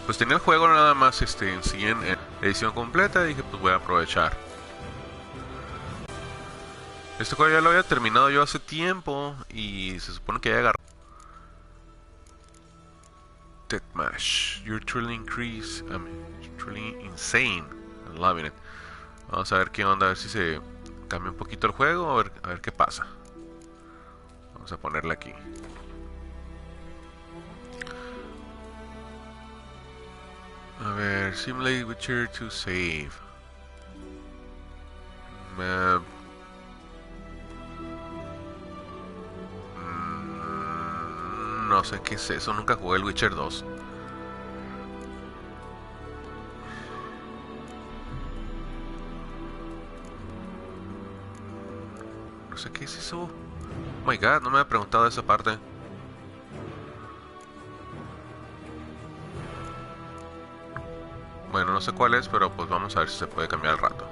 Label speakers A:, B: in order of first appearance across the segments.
A: pues tenía el juego nada más en sí en edición completa y dije pues voy a aprovechar. Este juego ya lo había terminado yo hace tiempo y se supone que ya agarré Deathmatch. You're truly increase, you're truly insane. I'm loving it. Vamos a ver qué onda, a ver si se cambia un poquito el juego, a ver qué pasa. Vamos a ponerle aquí. A ver, simulate Witcher to save. No sé qué es eso, nunca jugué el Witcher 2. No sé qué es eso. Oh my god, no me había preguntado esa parte. Bueno, no sé cuál es, pero pues vamos a ver si se puede cambiar al rato.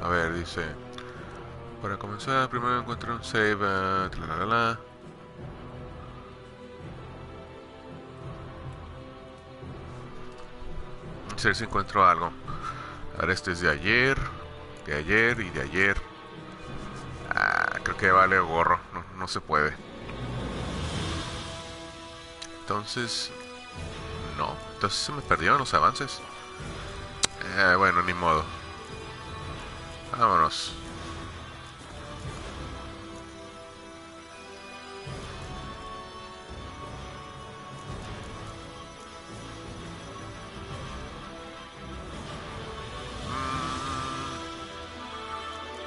A: A ver, dice... Para comenzar, primero encuentra un save... Vamos a ver si encuentro algo. A ver, este es de ayer y de ayer. Creo que vale gorro, no se puede. Entonces... No, entonces se me perdieron los avances. Bueno, ni modo. Vámonos.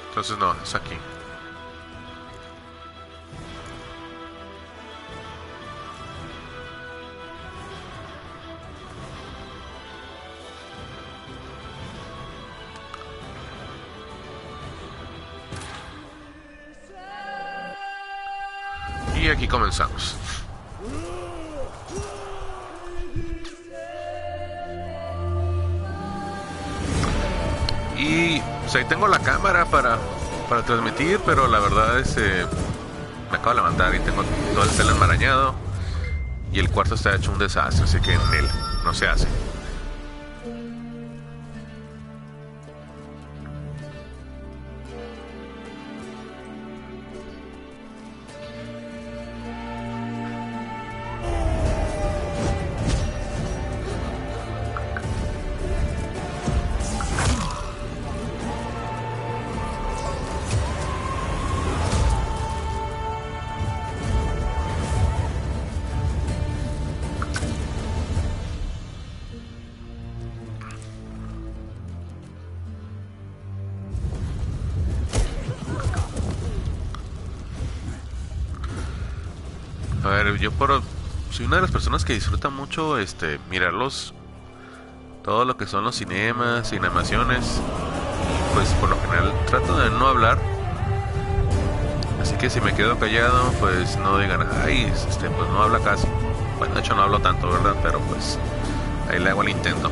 A: Entonces no, es aquí. Y aquí comenzamos. Y pues ahí tengo la cámara para transmitir, pero la verdad es me acabo de levantar y tengo todo el pelo enmarañado y el cuarto está hecho un desastre, así que en él no se hace. A ver, soy una de las personas que disfruta mucho mirarlos, todo lo que son los cinemas, animaciones. Pues por lo general trato de no hablar. Así que si me quedo callado, pues no digan, ay, pues no habla casi. Bueno, de hecho no hablo tanto, ¿verdad? Pero pues ahí le hago el intento.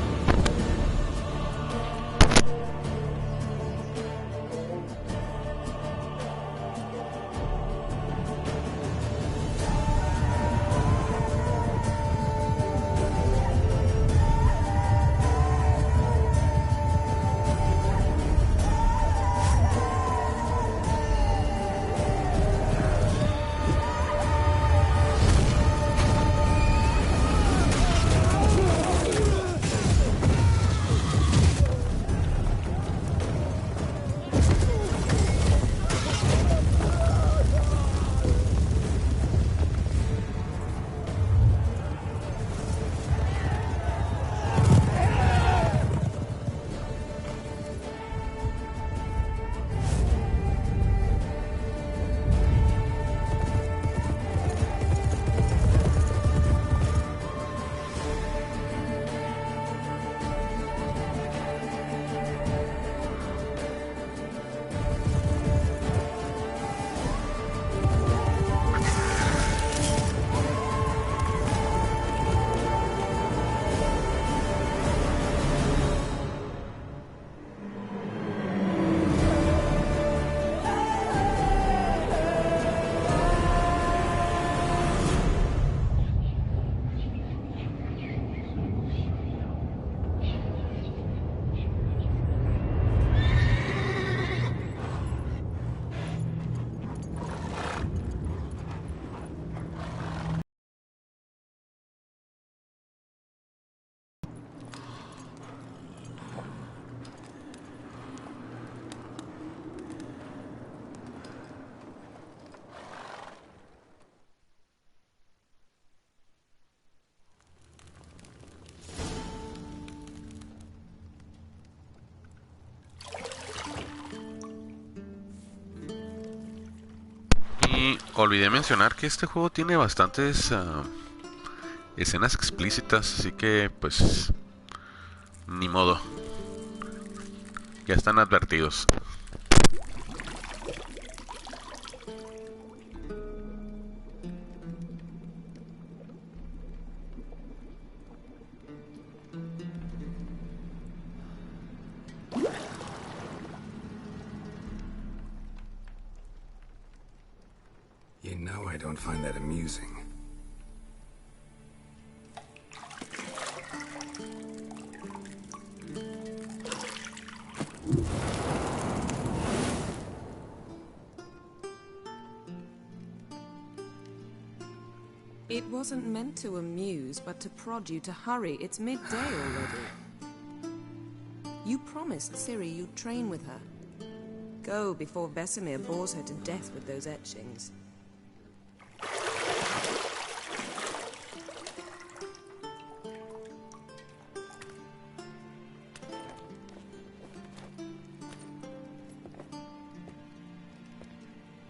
A: olvidé mencionar que este juego tiene bastantes escenas explícitas, así que pues ni modo, ya están advertidos.
B: You know I don't find that amusing.
C: It wasn't meant to amuse, but to prod you to hurry. It's midday already. You promised Ciri you'd train with her. Go before Vesemir bores her to death with those etchings.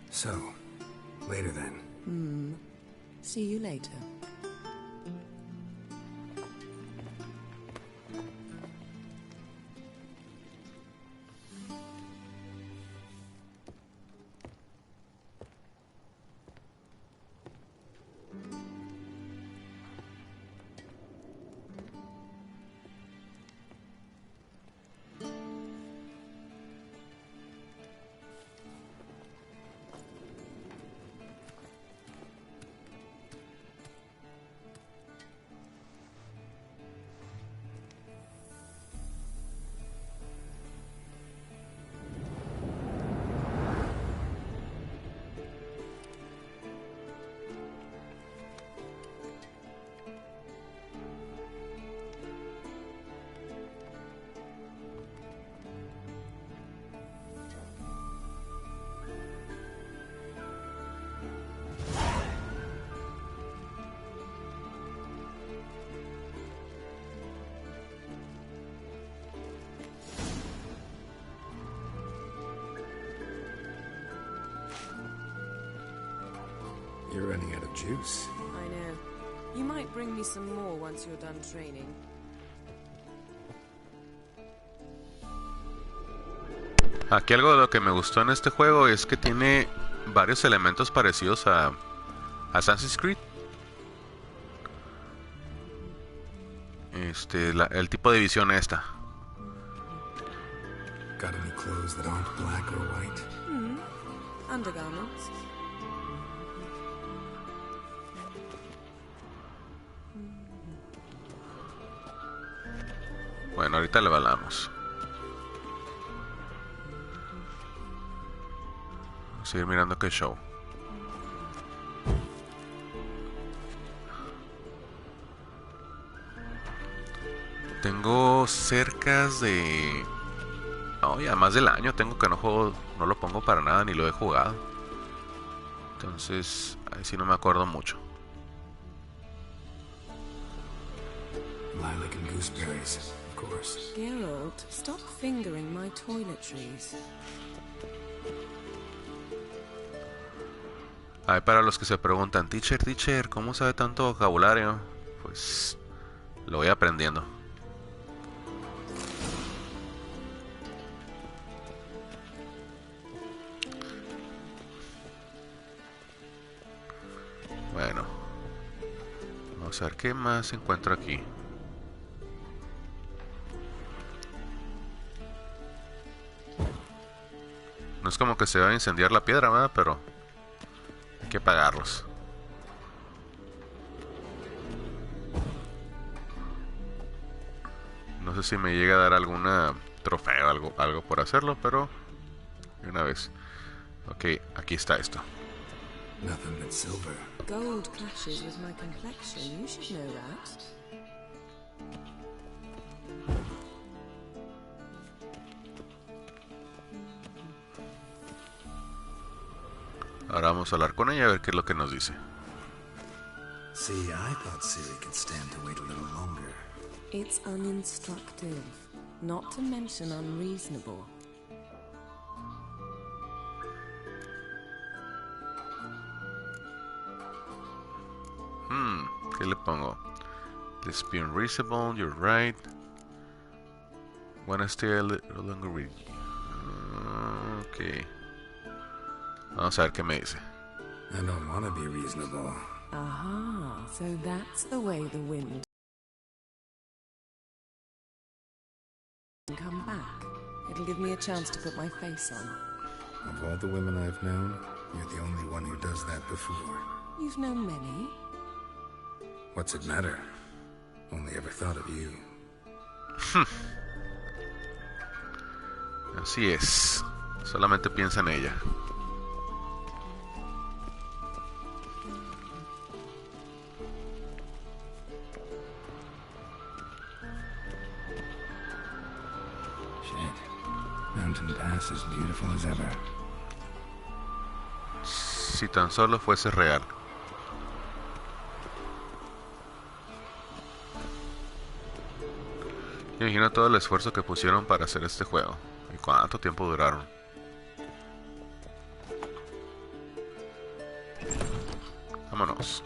B: So, later then.
C: See you later.
B: You're running out of juice.
C: I know. You might bring me some more once you're done training.
A: Aquí algo de lo que me gustó en este juego es que tiene varios elementos parecidos a Assassin's Creed. El tipo de visión esta.
B: Got any clothes that aren't black or white?
C: Undergarments.
A: Bueno, ahorita le balamos. Vamos a ir mirando qué show. Tengo cerca de... No, ya más del año tengo que no juego, no lo pongo para nada, ni lo he jugado. Entonces, ahí sí no me acuerdo mucho.
B: Lilac and gooseberries, of course.
C: Geralt, stop fingering my toiletries.
A: Ay, para los que se preguntan, teacher, ¿cómo sabe tanto vocabulario? Pues lo voy aprendiendo. Bueno, vamos a ver qué más encuentro aquí. No es como que se va a incendiar la piedra, ¿verdad? Pero hay que apagarlos. No sé si me llega a dar alguna trofeo, algo por hacerlo, pero de una vez. Ok, aquí está esto.
B: Nothing but silver.
C: Gold clashes with my complexion. You should know that.
A: Ahora vamos a hablar con ella a ver qué es lo que nos dice.
B: See, I thought Ciri could stand to wait a little longer.
C: It's uninstructive, not to mention unreasonable.
A: ¿Qué le pongo? Let's be unreasonable, you're right. Wanna stay a little longer with you. Ok. Vamos a ver qué me dice.
B: I don't want to be reasonable.
C: Aha, so that's the way the wind come back. It'll give me a chance to put my face on.
B: Of all the women I've known, you're the only one who does that before.
C: You've known many.
B: What's it matter? Only ever thought of you.
A: Así es. Solamente piensa en ella.
B: Mountain Pass as beautiful as ever.
A: Si tan solo fuese real. Me imagino todo el esfuerzo que pusieron para hacer este juego. ¿Y cuánto tiempo duraron? Vámonos.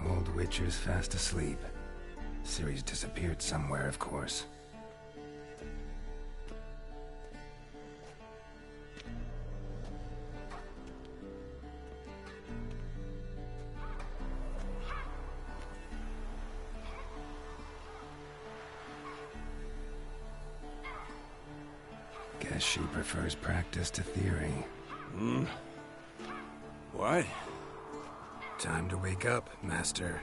B: Old Witcher's fast asleep. Ciri's disappeared somewhere, of course. Guess she prefers practice to theory.
D: What?
B: Time to wake up, Master.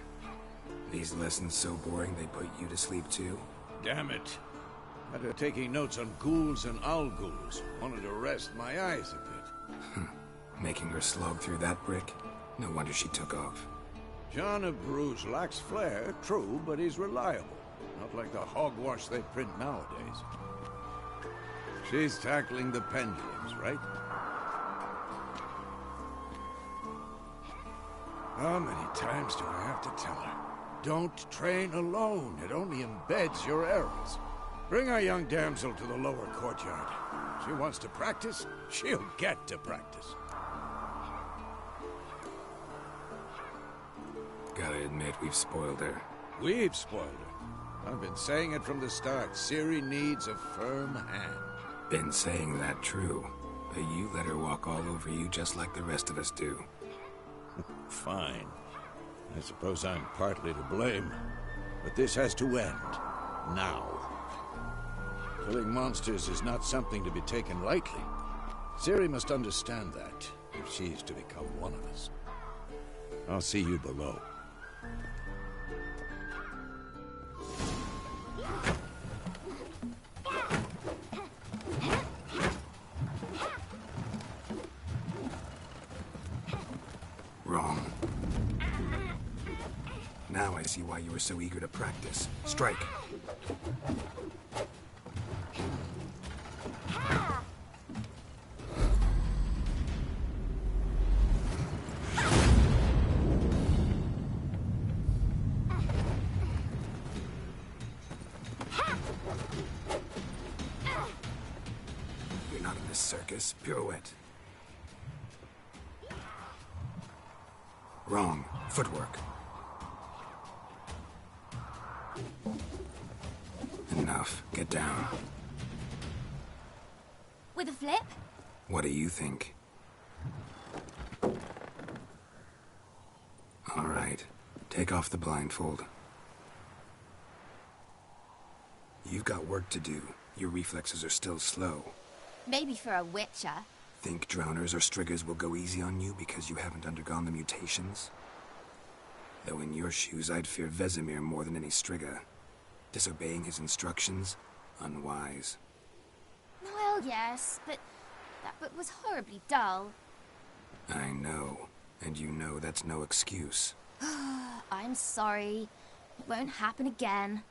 B: These lessons so boring they put you to sleep too?
D: Damn it. After taking notes on ghouls and owl-ghouls, wanted to rest my eyes a bit.
B: Making her slog through that brick? No wonder she took off.
D: John of Bruges lacks flair, true, but he's reliable. Not like the hogwash they print nowadays. She's tackling the pendulums, right? How many times do I have to tell her? Don't train alone. It only embeds your errors. Bring our young damsel to the lower courtyard. She wants to practice, she'll get to practice.
B: Gotta admit, we've spoiled her.
D: We've spoiled her. I've been saying it from the start. Ciri needs a firm hand.
B: Been saying that true, but you let her walk all over you just like the rest of us do.
D: Fine. I suppose I'm partly to blame. But this has to end. Now. Killing monsters is not something to be taken lightly. Ciri must understand that, if she's to become one of us. I'll see you below.
B: Wrong. Now I see why you were so eager to practice. Strike. You're not in this circus. Pirouette. Wrong. Footwork. Enough. Get down.
E: With a flip?
B: What do you think? All right. Take off the blindfold. You've got work to do. Your reflexes are still slow.
E: Maybe for a witcher.
B: Think drowners or striggers will go easy on you because you haven't undergone the mutations? Though in your shoes, I'd fear Vesemir more than any strigger. Disobeying his instructions? Unwise.
E: Well, yes, but that book was horribly dull.
B: I know. And you know that's no excuse.
E: I'm sorry. It won't happen again.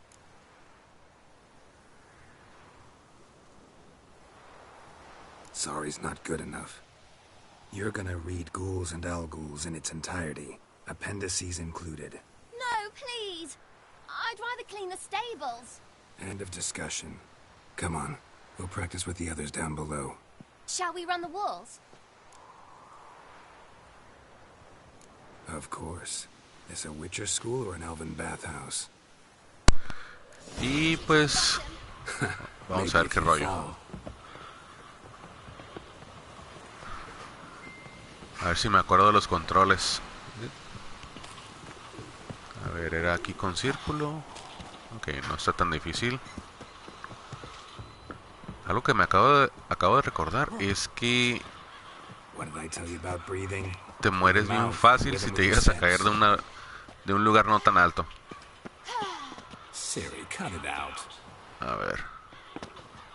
B: Sorry's not good enough. You're gonna read Ghouls and Al-Ghouls in its entirety, appendices included.
E: No, please. I'd rather clean the stables.
B: End of discussion. Come on, we'll practice with the others down below.
E: Shall we run the walls?
B: Of course. Is a Witcher school or an elven bathhouse?
A: Y pues vamos a ver qué rollo. A ver si me acuerdo de los controles. A ver, era aquí con círculo. Ok, no está tan difícil. Algo que me acabo de recordar es que
B: What did I tell you about breathing?
A: te mueres bien fácil si te llegas a caer de un lugar no tan alto.
B: Siri, cut it out.
A: A ver.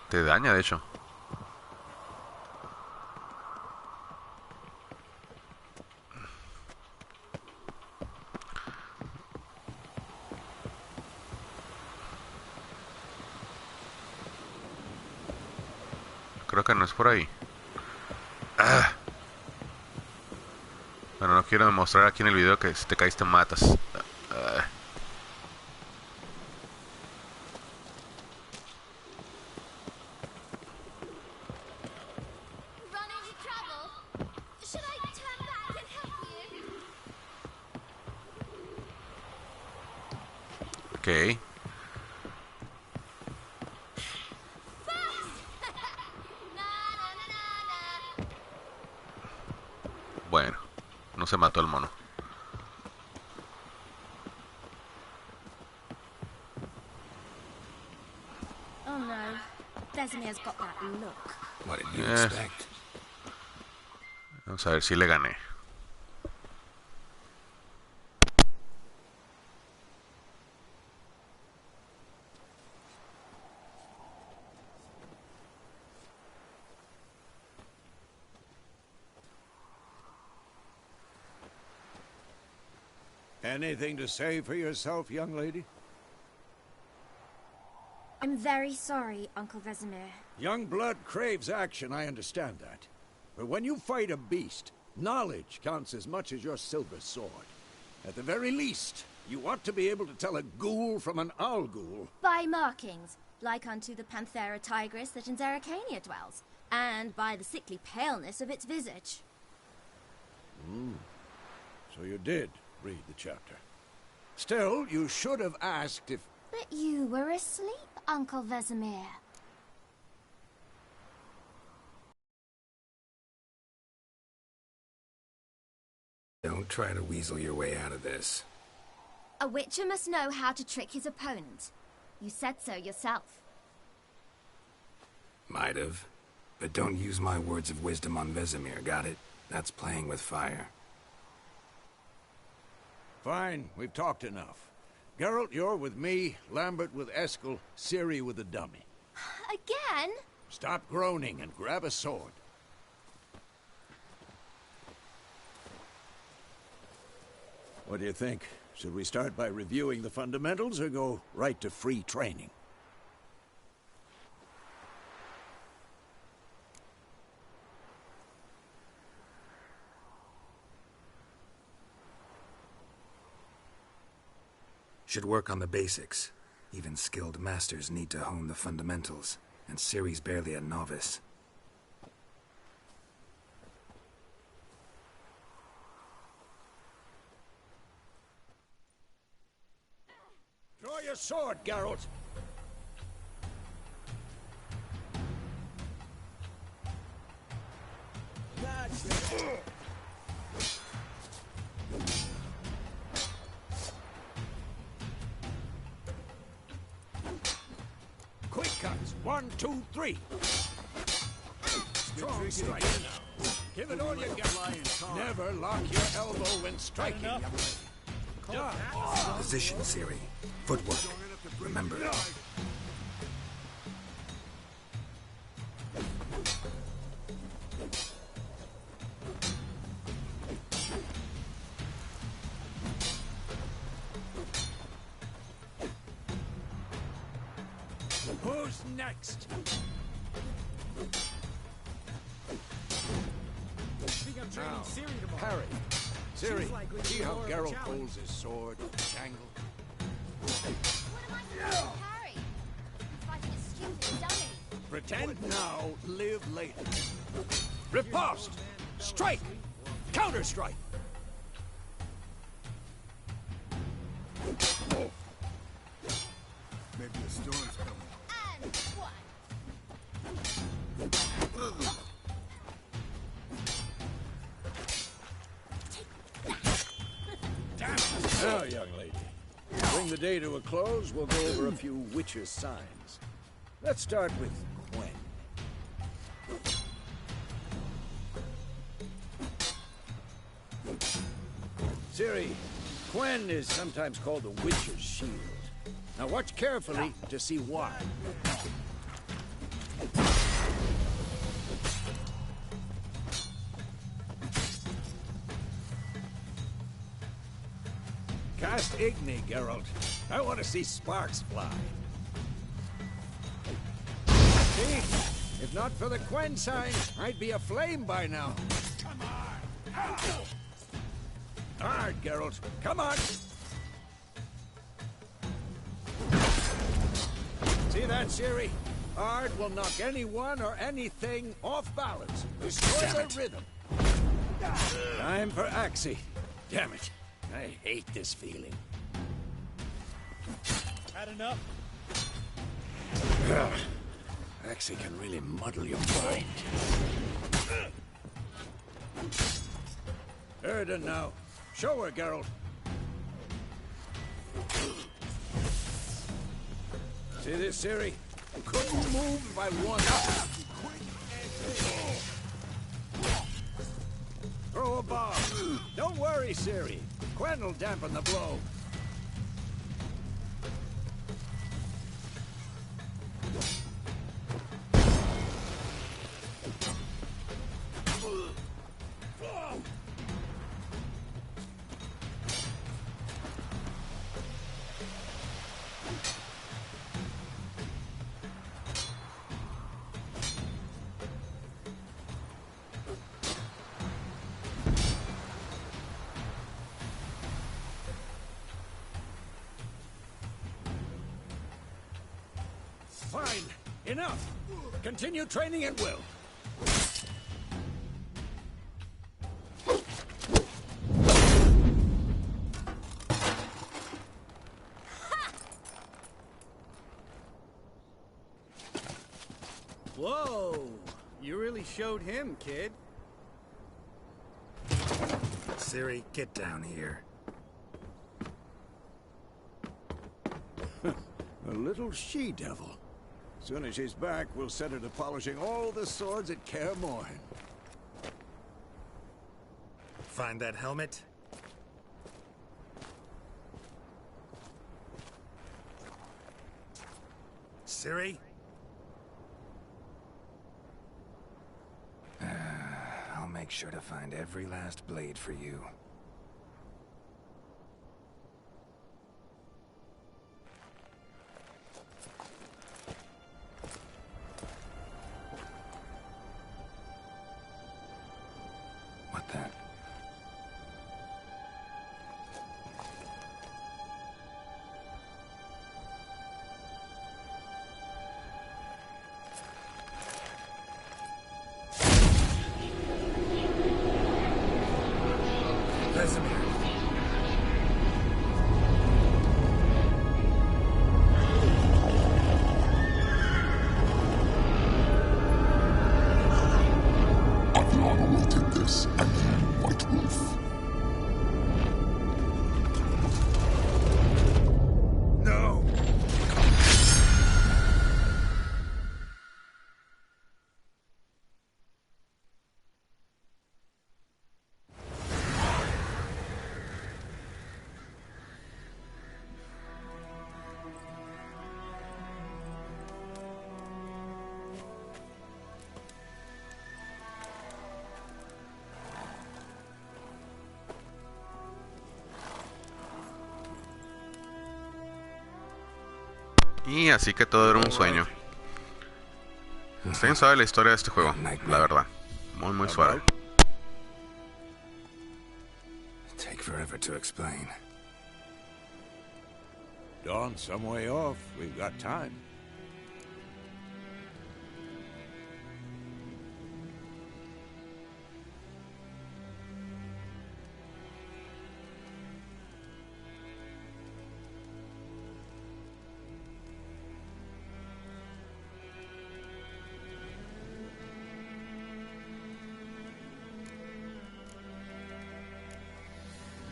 A: Te daña, de hecho. Creo que no es por ahí. ¡Ah! Bueno, no quiero demostrar aquí en el video que si te caes te matas.
E: Run into trouble? Should I turn back and help you?
A: Ok. Bueno, no se mató el mono.
E: Oh no. Vesemir's got that look.
B: What did you expect?
A: Vamos a ver si le gané.
D: Anything to say for yourself, young lady?
E: I'm very sorry, Uncle Vesemir.
D: Young blood craves action, I understand that. But when you fight a beast, knowledge counts as much as your silver sword. At the very least, you ought to be able to tell a ghoul from an owl-ghoul.
E: By markings, like unto the Panthera tigris that in Zeracania dwells, and by the sickly paleness of its visage.
D: So you did read the chapter. Still, you should have asked if...
E: But you were asleep, Uncle Vesemir.
B: Don't try to weasel your way out of this.
E: A witcher must know how to trick his opponent. You said so yourself.
B: Might have. But don't use my words of wisdom on Vesemir, got it? That's playing with fire.
D: Fine, we've talked enough. Geralt, you're with me, Lambert with Eskel, Ciri with the dummy.
E: Again?
D: Stop groaning and grab a sword. What do you think? Should we start by reviewing the fundamentals or go right to free training?
B: Should work on the basics. Even skilled masters need to hone the fundamentals, and Ciri's barely a novice.
D: Draw your sword, Geralt! Quick cuts! 1, 2, 3! Strong strike! Give it all you got! Never lock your elbow when striking!
B: Position, Ciri. Footwork. Remember.
D: Who's next? Now, Harry. Siri, see how Geralt holds his sword with the angle?
E: What am I supposed to carry? I'm fighting a stupid dummy.
D: Pretend now, live later. Riposte! Strike! Counter-strike!
B: Maybe a storm's coming.
E: And one.
D: Now, young lady, to bring the day to a close, we'll go over a few witches' signs. Let's start with Gwen. Ciri, Gwen is sometimes called the Witcher's Shield. Now watch carefully to see why. Cast Igni, Geralt. I want to see sparks fly. See? If not for the Gwen sign, I'd be aflame by now. Come on! Hard, Geralt. Come on! See that, Ciri? Ard will knock anyone or anything off balance. Destroy their rhythm. Time for Axie. Damn it. I hate this feeling.
F: Had enough?
D: Axie can really muddle your mind. Erden now. Show her, Geralt. See this, Ciri? Couldn't move if I wanted. Throw a bomb. Don't worry, Ciri. Gwen will dampen the blow. Fine. Enough. Continue training at will.
F: Whoa! You really showed him, kid.
B: Ciri, get down here.
D: A little she-devil. Soon as she's back, we'll set her to polishing all the swords at Kaer Morhen.
B: Find that helmet? Ciri? I'll make sure to find every last blade for you. What that? Vesemir.
G: Aviana will take this, and you, White Wolf.
B: No!
A: Y así que todo era un sueño. Está bien suave la historia de este juego, la verdad. Muy muy suave.
B: forever to explain.
D: Dawn's some way off. We've got time.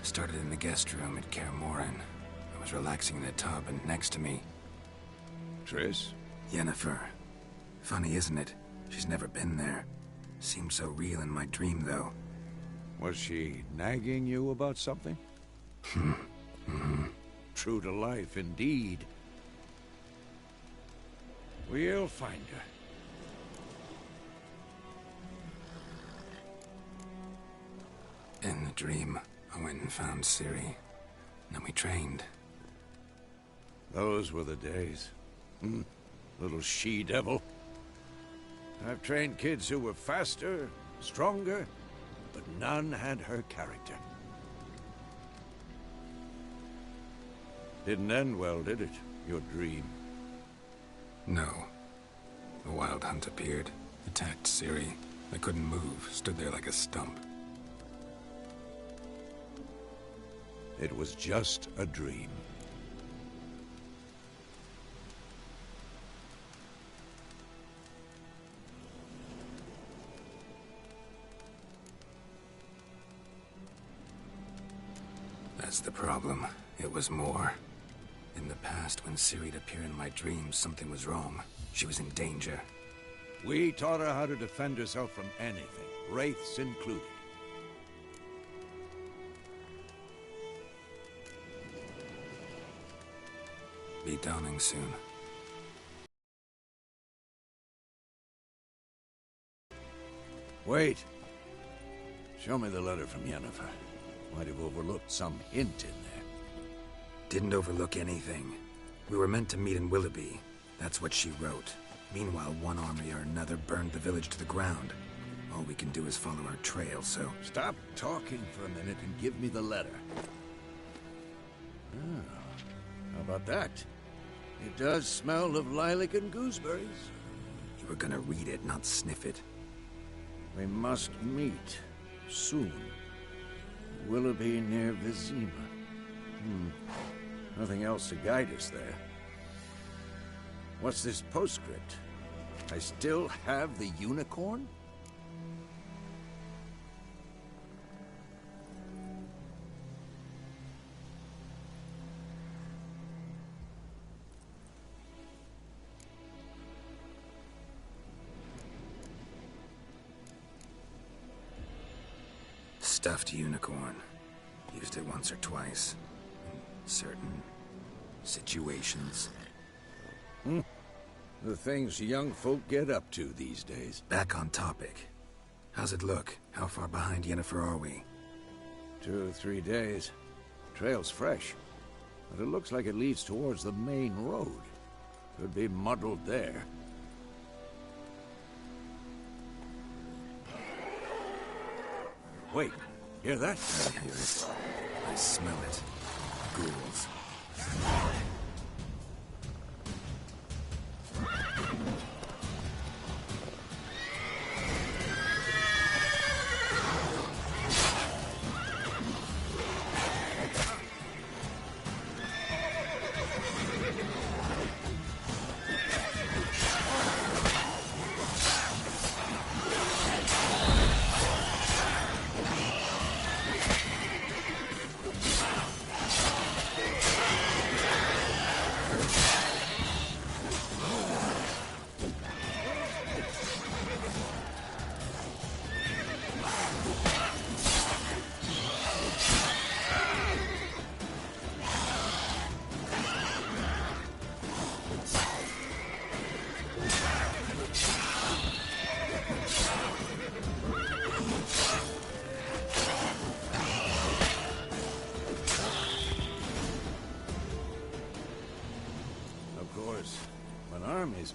B: Started in the guest room at Kaer Morhen. I was relaxing in a tub, and next to me...
D: Triss?
B: Yennefer. Funny, isn't it? She's never been there. Seemed so real in my dream, though.
D: Was she nagging you about something? True to life, indeed. We'll find her.
B: In the dream, I went and found Ciri. Then we trained.
D: Those were the days. Little she-devil. I've trained kids who were faster, stronger, but none had her character. Didn't end well, did it? Your dream?
B: No. The Wild Hunt appeared, attacked Ciri. I couldn't move, stood there like a stump.
D: It was just a dream.
B: That's the problem. It was more. In the past, when Ciri'd appear in my dreams, something was wrong. She was in danger.
D: We taught her how to defend herself from anything, wraiths included.
B: Be dawning soon.
D: Wait. Show me the letter from Yennefer. Might have overlooked some hint in there.
B: Didn't overlook anything. We were meant to meet in Willoughby. That's what she wrote. Meanwhile, one army or another burned the village to the ground. All we can do is follow our trail, so...
D: Stop talking for a minute and give me the letter. Ah, how about that? It does smell of lilac and gooseberries.
B: You were gonna read it, not sniff it.
D: We must meet. Soon. Willoughby near Vizima. Nothing else to guide us there. What's this postscript? I still have the unicorn?
B: Stuffed unicorn. Used it once or twice. In certain situations.
D: The things young folk get up to these days.
B: Back on topic. How's it look? How far behind Yennefer are we?
D: 2 or 3 days. Trail's fresh. But it looks like it leads towards the main road. Could be muddled there. Wait, hear that?
B: I hear it. I smell it. Ghouls.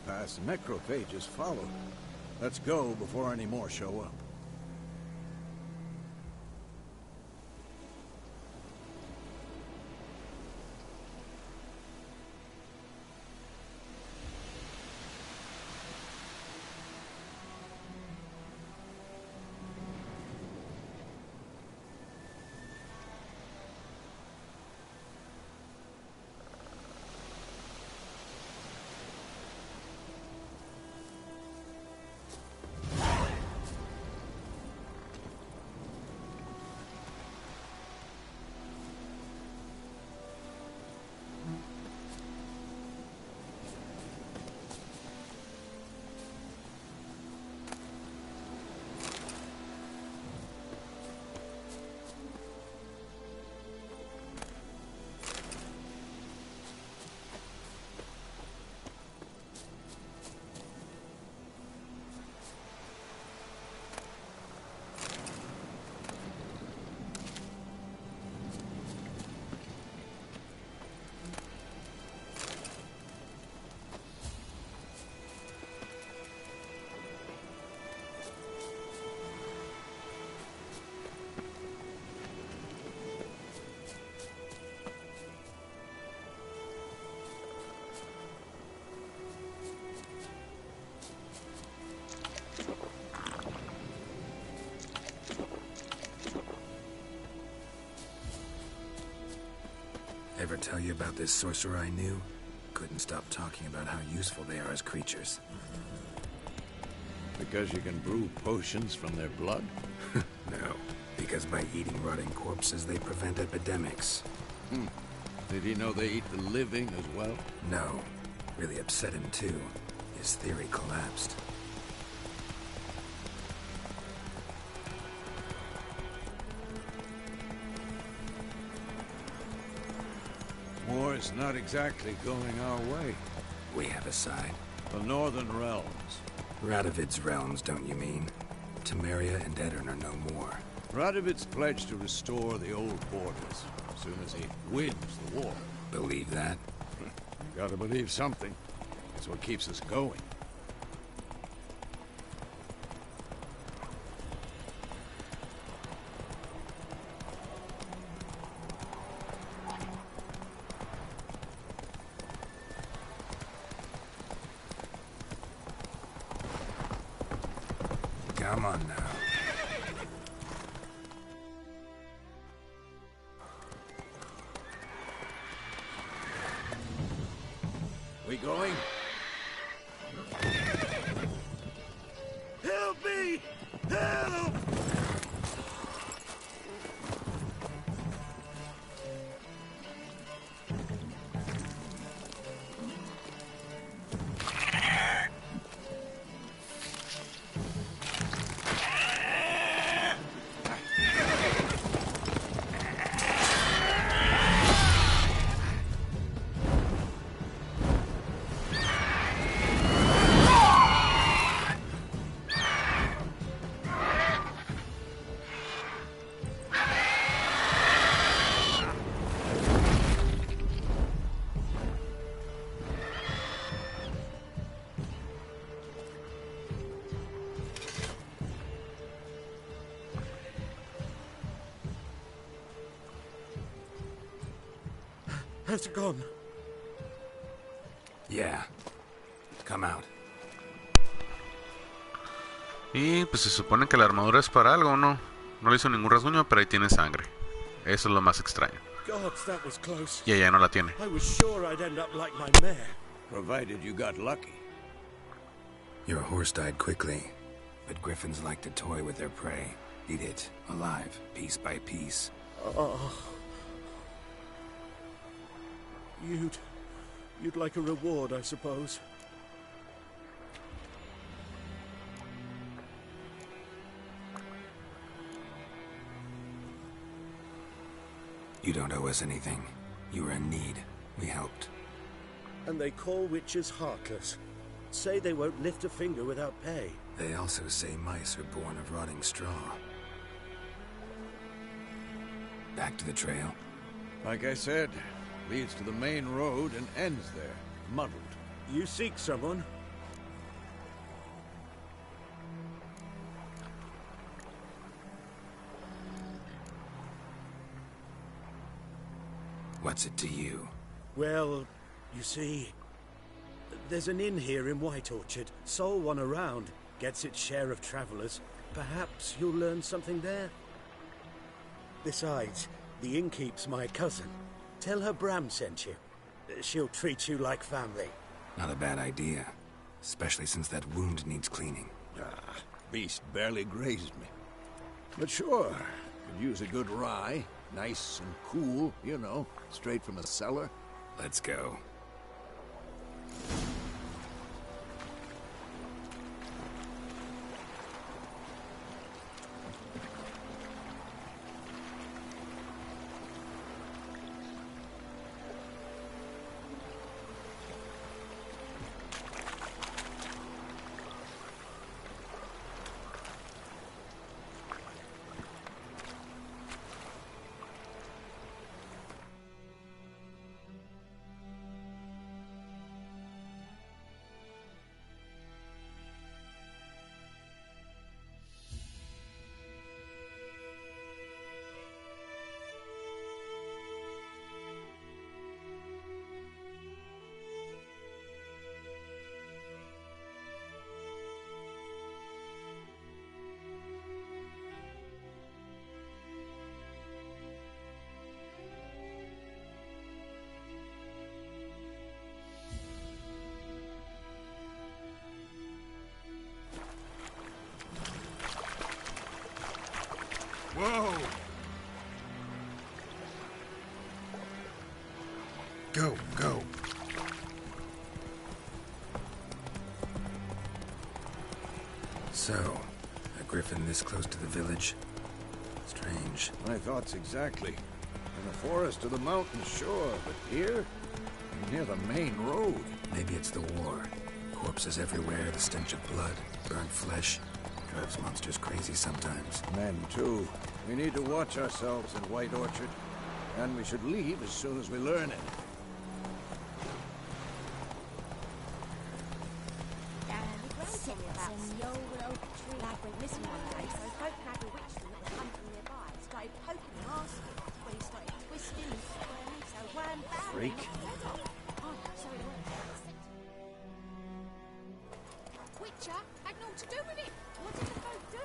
D: Pass, necrophages follow. Let's go before any more show up.
B: tell you about this sorcerer I knew? Couldn't stop talking about how useful they are as creatures.
D: Because you can brew potions from their blood?
B: No, because by eating rotting corpses, they prevent epidemics.
D: Did he know they eat the living as well?
B: No. Really upset him, too. His theory collapsed.
D: War's not exactly going our way.
B: We have a side.
D: The Northern Realms.
B: Radovid's realms, don't you mean? Temeria and Edirn are no more.
D: Radovid's pledged to restore the old borders as soon as he wins the war.
B: Believe that?
D: You gotta believe something. It's what keeps us going.
B: Come on now.
D: We going? Help me! Help!
F: Has it gone?
B: Yeah. Come out.
A: Y pues se supone que la armadura es para algo, ¿no? No le hizo ningún rasguño, pero ahí tiene sangre. Eso es lo más extraño.
F: Gods, that was close.
A: Y ella no la tiene.
F: I was sure I'd end up like my mare.
D: Provided you got lucky.
B: Your horse died quickly, but griffins like to toy with their prey. Eat it, alive, piece by piece.
F: Oh. You'd like a reward, I suppose.
B: You don't owe us anything. You were in need. We helped.
F: And they call witches heartless. Say they won't lift a finger without pay.
B: They also say mice are born of rotting straw. Back to the trail?
D: Like I said, leads to the main road and ends there, muddled.
F: You seek someone?
B: What's it to you?
F: Well, you see, there's an inn here in White Orchard. Sole one around. Gets its share of travelers. Perhaps you'll learn something there? Besides, the innkeep's my cousin. Tell her Bram sent you. She'll treat you like family.
B: Not a bad idea. Especially since that wound needs cleaning.
D: Beast barely grazed me. But sure, could use a good rye. Nice and cool, you know, straight from a cellar.
B: Let's go.
F: Whoa!
B: Go, go. So, a griffin this close to the village? Strange.
D: My thoughts exactly. In the forest or the mountains, sure, but here? Near the main road.
B: Maybe it's the war. Corpses everywhere, the stench of blood, burnt flesh. Drives monsters crazy sometimes.
D: Men, too. We need to watch ourselves in White Orchard. And we should leave as soon as we learn it.
F: Freak.
H: Witcher had naught to do with it. What did the folk do?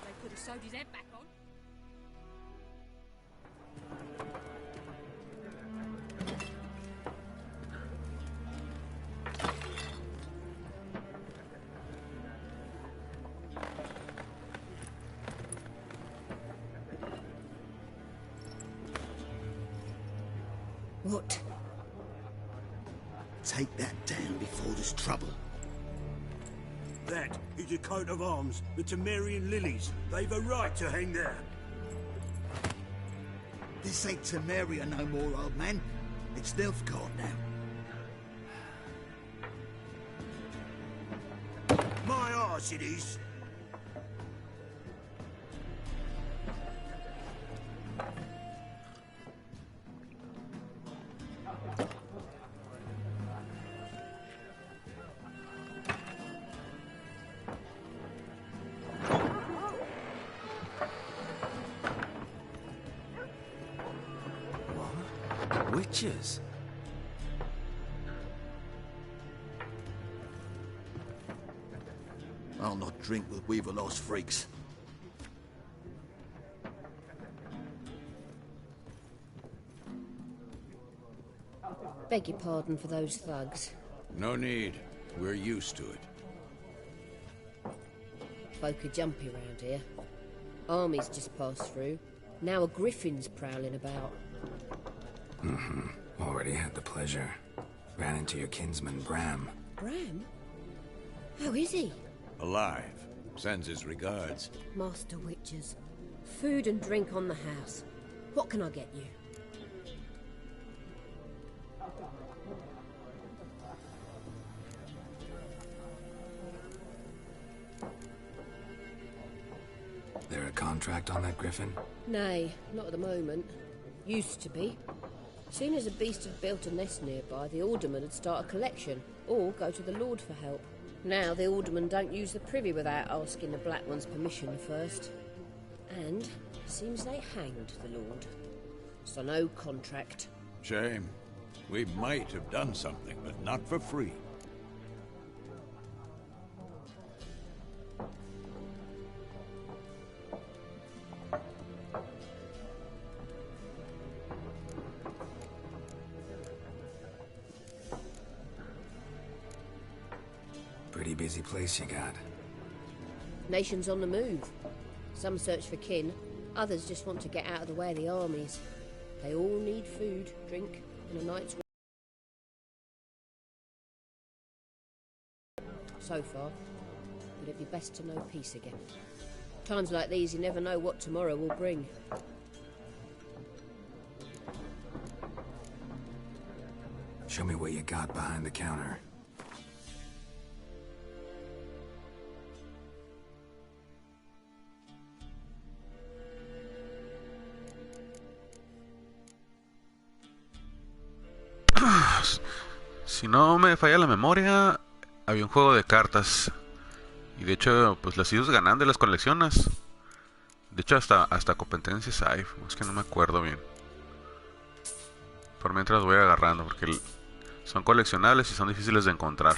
H: They could have sewed his head back on.
I: What? Take that down before there's trouble.
F: That is a coat of arms, the Temerian lilies. They've a right to hang there.
I: This ain't Temeria no more, old man. It's Nilfgaard now.
F: My arse it is.
B: Witches?
I: I'll not drink with Weaver-lost freaks.
J: Beg your pardon for those thugs.
D: No need. We're used to it.
J: Folk are jumpy round here. Armies just passed through. Now a griffin's prowling about.
B: Already had the pleasure. Ran into your kinsman, Bram.
J: Bram? How is he?
D: Alive. Sends his regards.
J: Master Witchers. Food and drink on the house. What can I get you?
B: There a contract on that griffin?
J: Nay, not at the moment. Used to be. Soon as a beast had built a nest nearby, the alderman would start a collection, or go to the Lord for help. Now the aldermen don't use the privy without asking the Black One's permission first. And seems they hanged the Lord. So no contract.
D: Shame. We might have done something, but not for free.
B: Pretty busy place you got.
J: Nations on the move. Some search for kin, others just want to get out of the way of the armies. They all need food, drink, and a night's rest. So far, but it'd be best to know peace again. Times like these, you never know what tomorrow will bring.
B: Show me what you got behind the counter.
A: Si no me falla la memoria, había un juego de cartas. Y de hecho, pues las ibas ganando y las coleccionas. De hecho, hasta competencias hay. Es que no me acuerdo bien. Por mientras voy agarrando, porque son coleccionables y son difíciles de encontrar.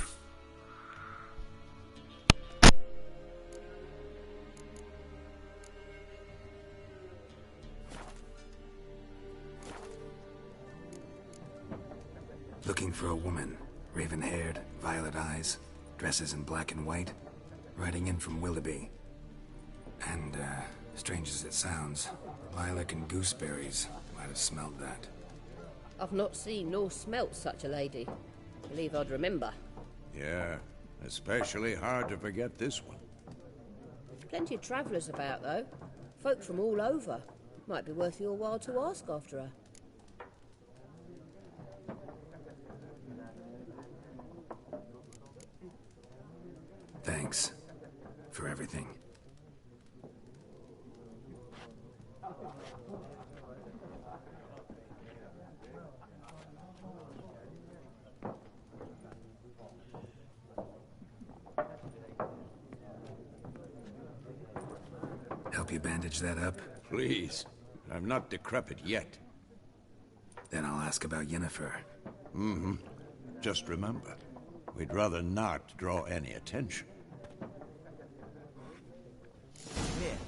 B: Looking for a woman. Raven-haired, violet eyes, dresses in black and white. Riding in from Willoughby. And, Strange as it sounds, lilac and gooseberries might have smelled that.
J: I've not seen nor smelt such a lady. Believe I'd remember.
D: Yeah, especially hard to forget this one.
J: Plenty of travellers about, though. Folk from all over. Might be worth your while to ask after her.
B: Thanks for everything. Help you bandage that up?
D: Please. I'm not decrepit yet.
B: Then I'll ask about Yennefer.
D: Mm-hmm. Just remember, we'd rather not draw any attention.
K: Here,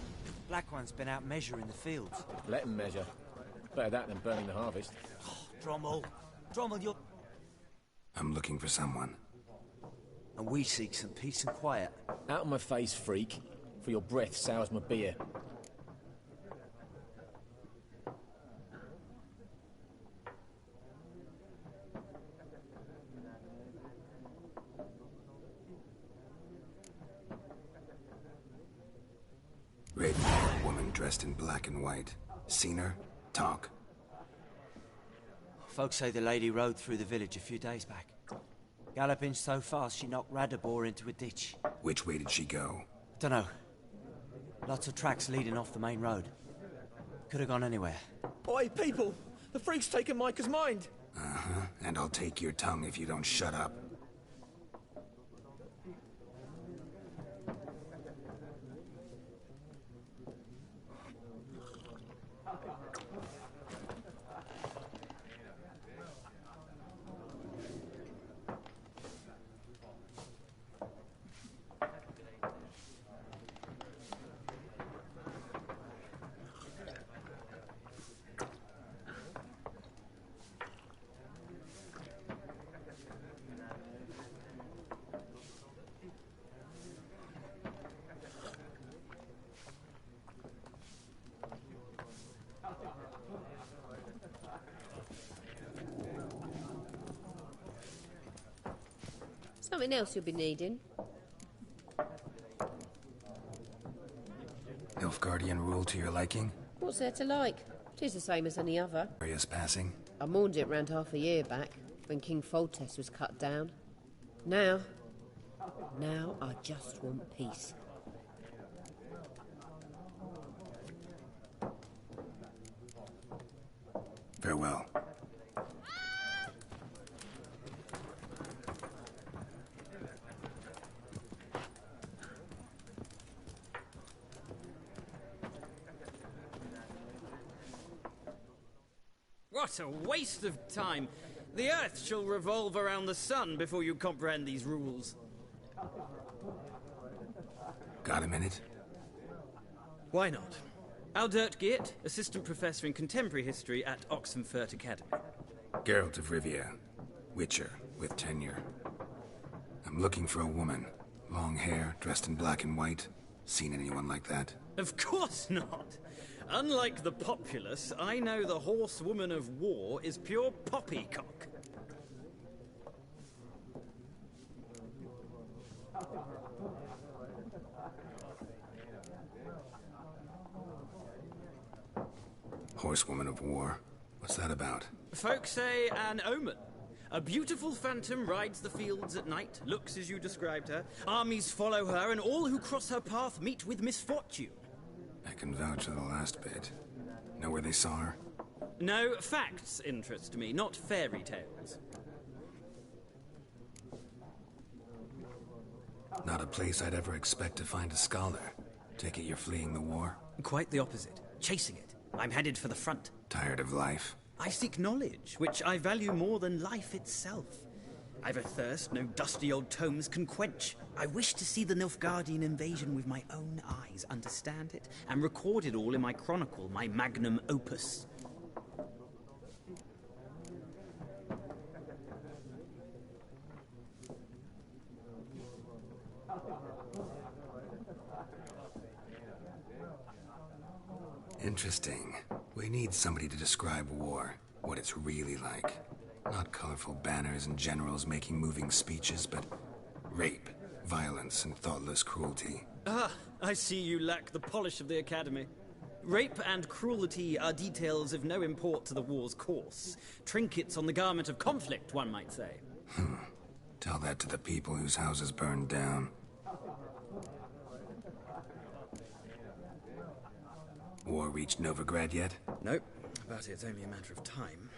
K: Black One's been out measuring the fields.
L: Let him measure. Better that than burning the harvest.
K: Oh, Drommel, you're...
B: I'm looking for someone.
K: And we seek some peace and quiet.
L: Out of my face, freak. For your breath sours my beer.
B: Red-haired woman dressed in black and white. Seen her? Talk.
K: Folks say the lady rode through the village a few days back. Galloping so fast she knocked Radabor into a ditch.
B: Which way did she go?
K: Dunno. Lots of tracks leading off the main road. Could have gone anywhere.
L: Oi, people! The freak's taken Micah's mind!
B: Uh-huh. And I'll take your tongue if you don't shut up.
J: Something else you'll be needing.
B: Nilfgaardian rule to your liking?
J: What's there to like? 'Tis the same as any other.
B: Curious passing?
J: I mourned it round half a year back, when King Foltest was cut down. Now I just want peace.
B: Farewell.
M: What a waste of time! The Earth shall revolve around the sun before you comprehend these rules.
B: Got a minute?
M: Why not? Aldert Geert, Assistant Professor in Contemporary History at Oxenfurt Academy.
B: Geralt of Rivia. Witcher, with tenure. I'm looking for a woman. Long hair, dressed in black and white. Seen anyone like that?
M: Of course not! Unlike the populace, I know the horsewoman of war is pure poppycock.
B: Horsewoman of war? What's that about?
M: Folks say an omen. A beautiful phantom rides the fields at night, looks as you described her. Armies follow her, and all who cross her path meet with misfortune.
B: I can vouch for the last bit. Know where they saw her?
M: No, facts interest me, not fairy tales.
B: Not a place I'd ever expect to find a scholar. Take it you're fleeing the war?
M: Quite the opposite. Chasing it. I'm headed for the front.
B: Tired of life?
M: I seek knowledge, which I value more than life itself. I've a thirst no dusty old tomes can quench. I wish to see the Nilfgaardian invasion with my own eyes, understand it, and record it all in my chronicle, my magnum opus.
B: Interesting. We need somebody to describe war, what it's really like. Not colorful banners and generals making moving speeches, but rape, violence, and thoughtless cruelty.
M: Ah, I see you lack the polish of the Academy. Rape and cruelty are details of no import to the war's course. Trinkets on the garment of conflict, one might say.
B: Tell that to the people whose houses burned down. War reached Novigrad yet?
M: Nope, but it's only a matter of time.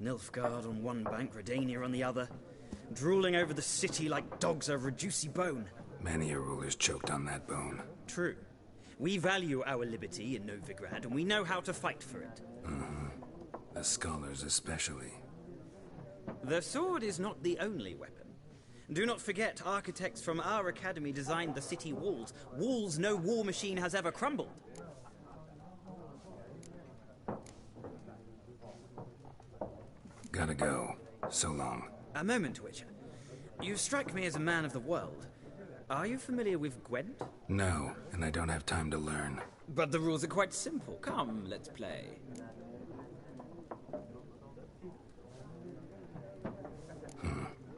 M: Nilfgaard on one bank, Redania on the other. Drooling over the city like dogs over a juicy bone.
B: Many a ruler's choked on that bone.
M: True. We value our liberty in Novigrad, and we know how to fight for it.
B: The scholars especially.
M: The sword is not the only weapon. Do not forget, architects from our academy designed the city walls. Walls no war machine has ever crumbled.
B: Gotta go. So long.
M: A moment, Witcher. You strike me as a man of the world. Are you familiar with Gwent?
B: No, and I don't have time to learn.
M: But the rules are quite simple. Come, let's play.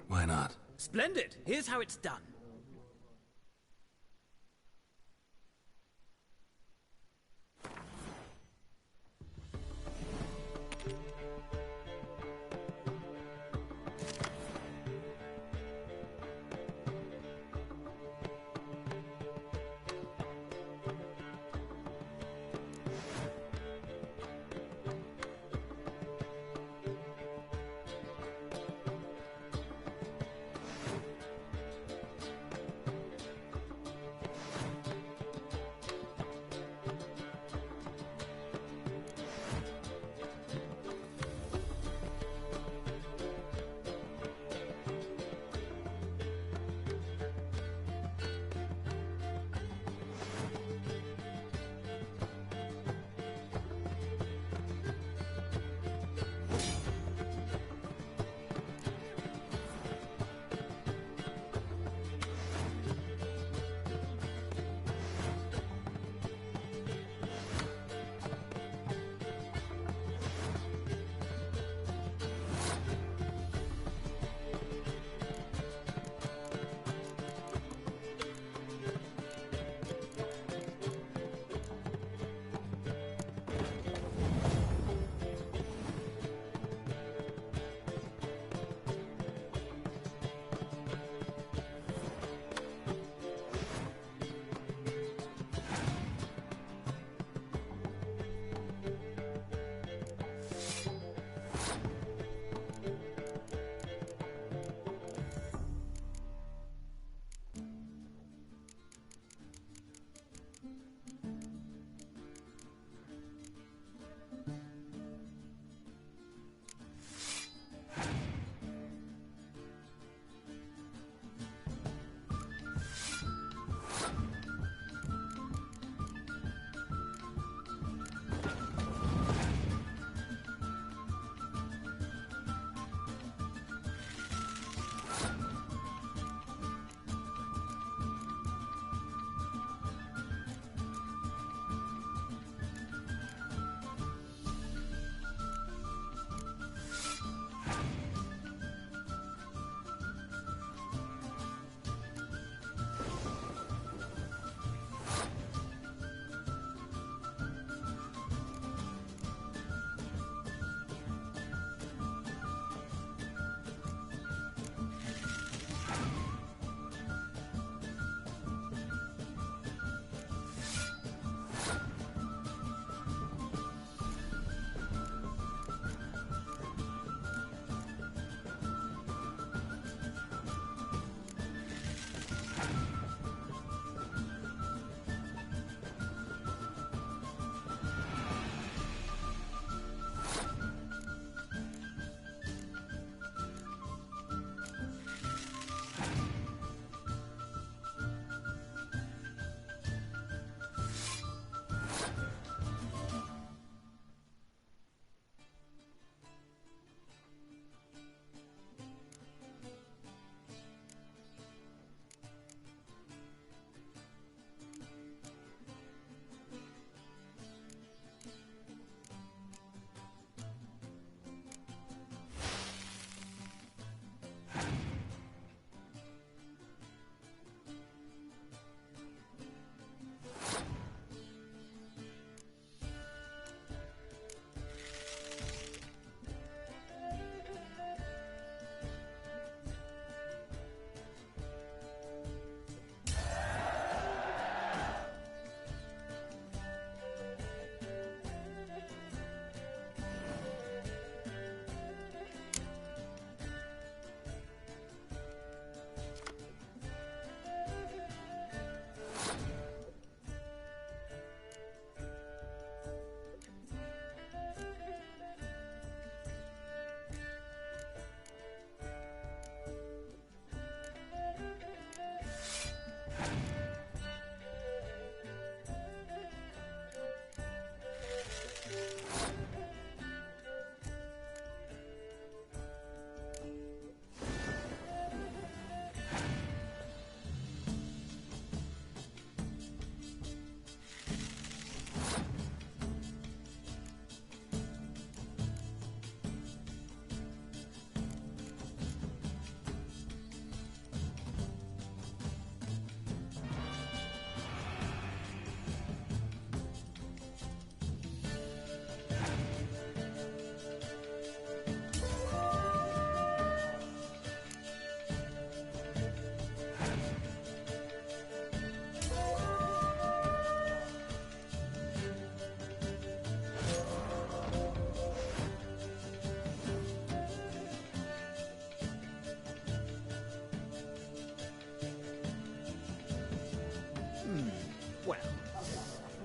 B: Why not?
M: Splendid! Here's how it's done.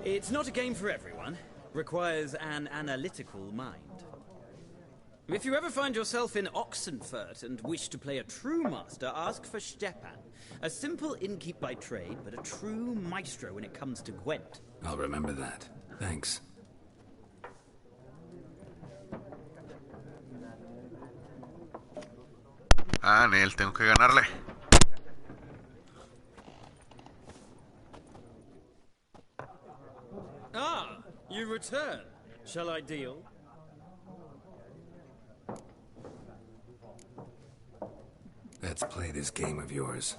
M: It's not a game for everyone. Requires an analytical mind. If you ever find yourself in Oxenfurt and wish to play a true master, ask for Stepan. A simple innkeep by trade, but a true maestro when it comes to Gwent.
B: I'll remember that. Thanks.
A: Ah, Nel, tengo que ganarle.
M: Ah, you return. Shall I deal?
B: Let's play this game of yours.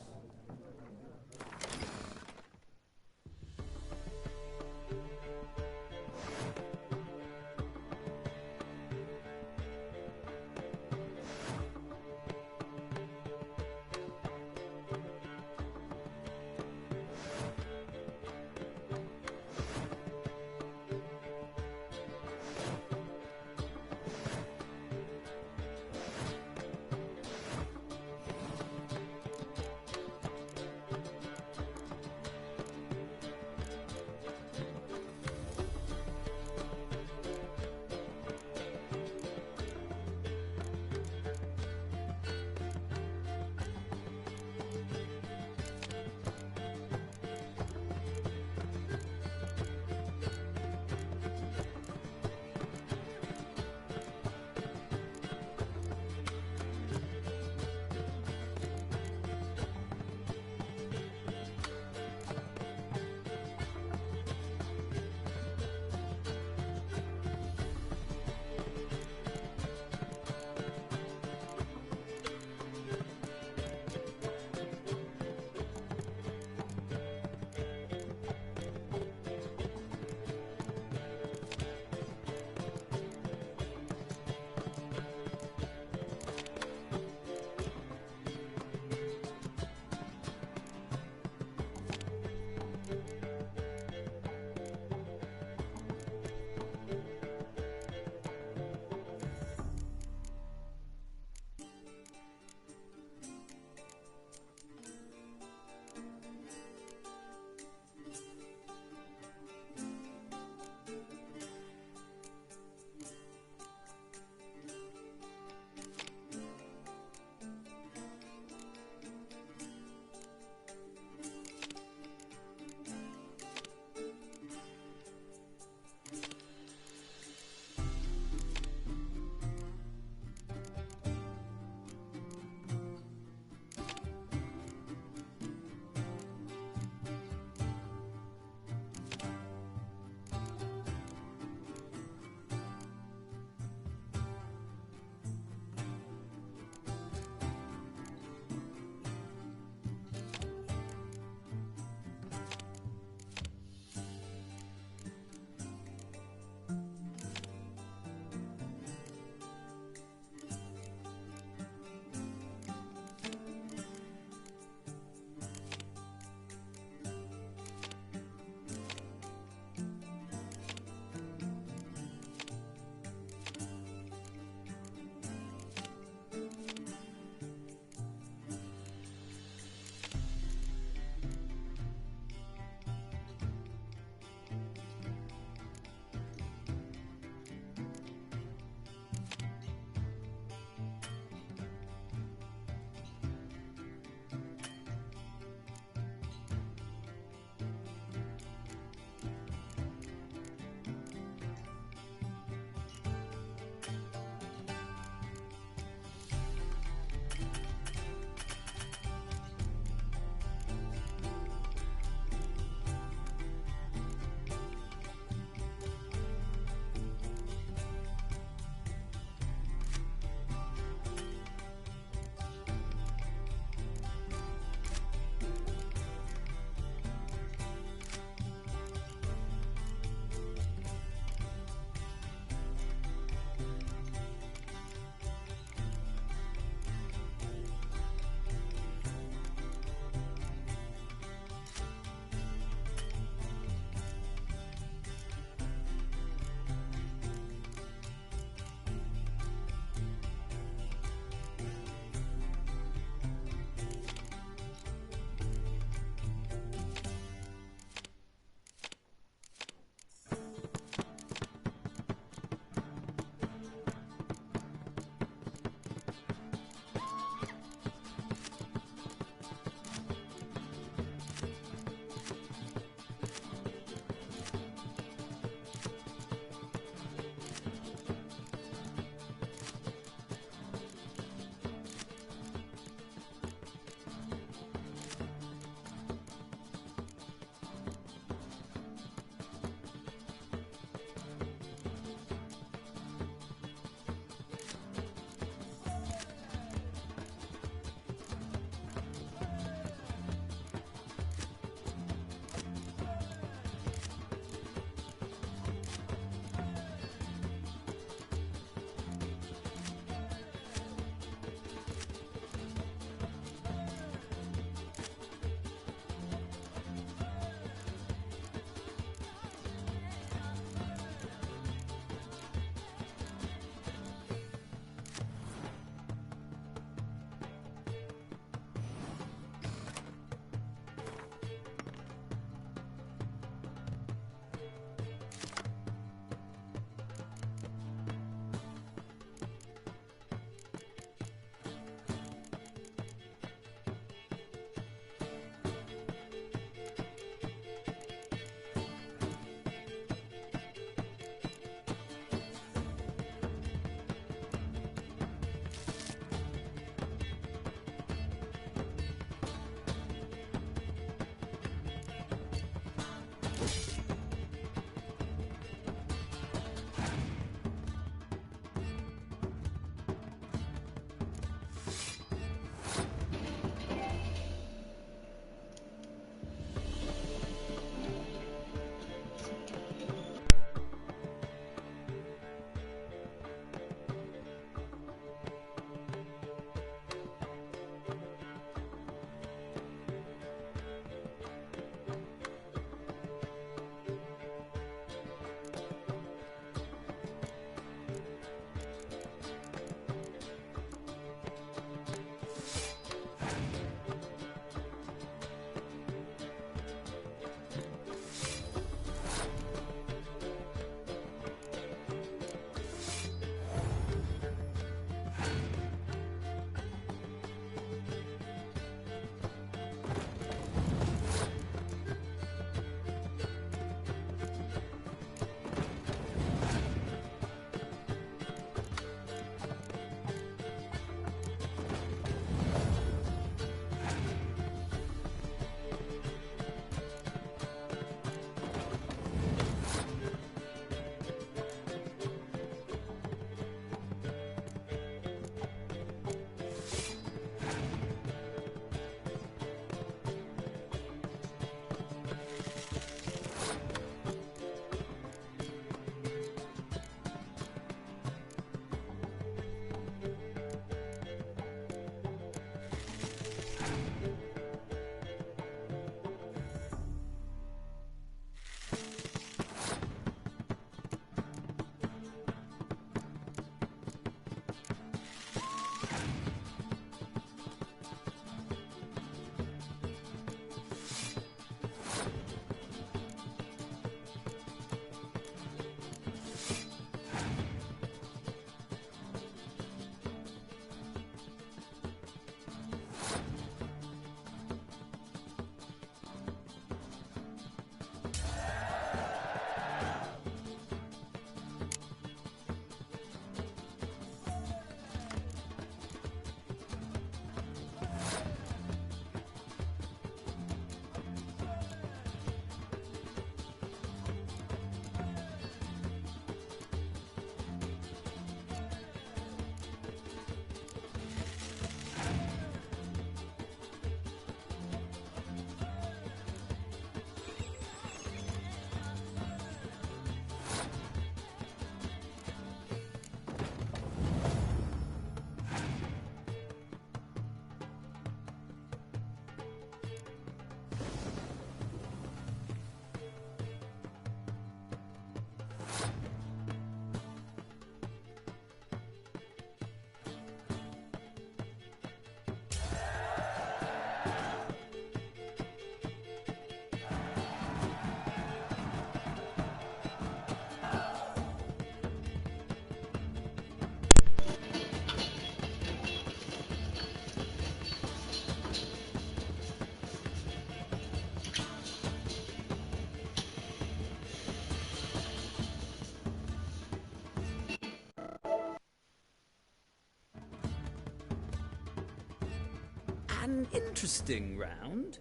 M: An interesting round.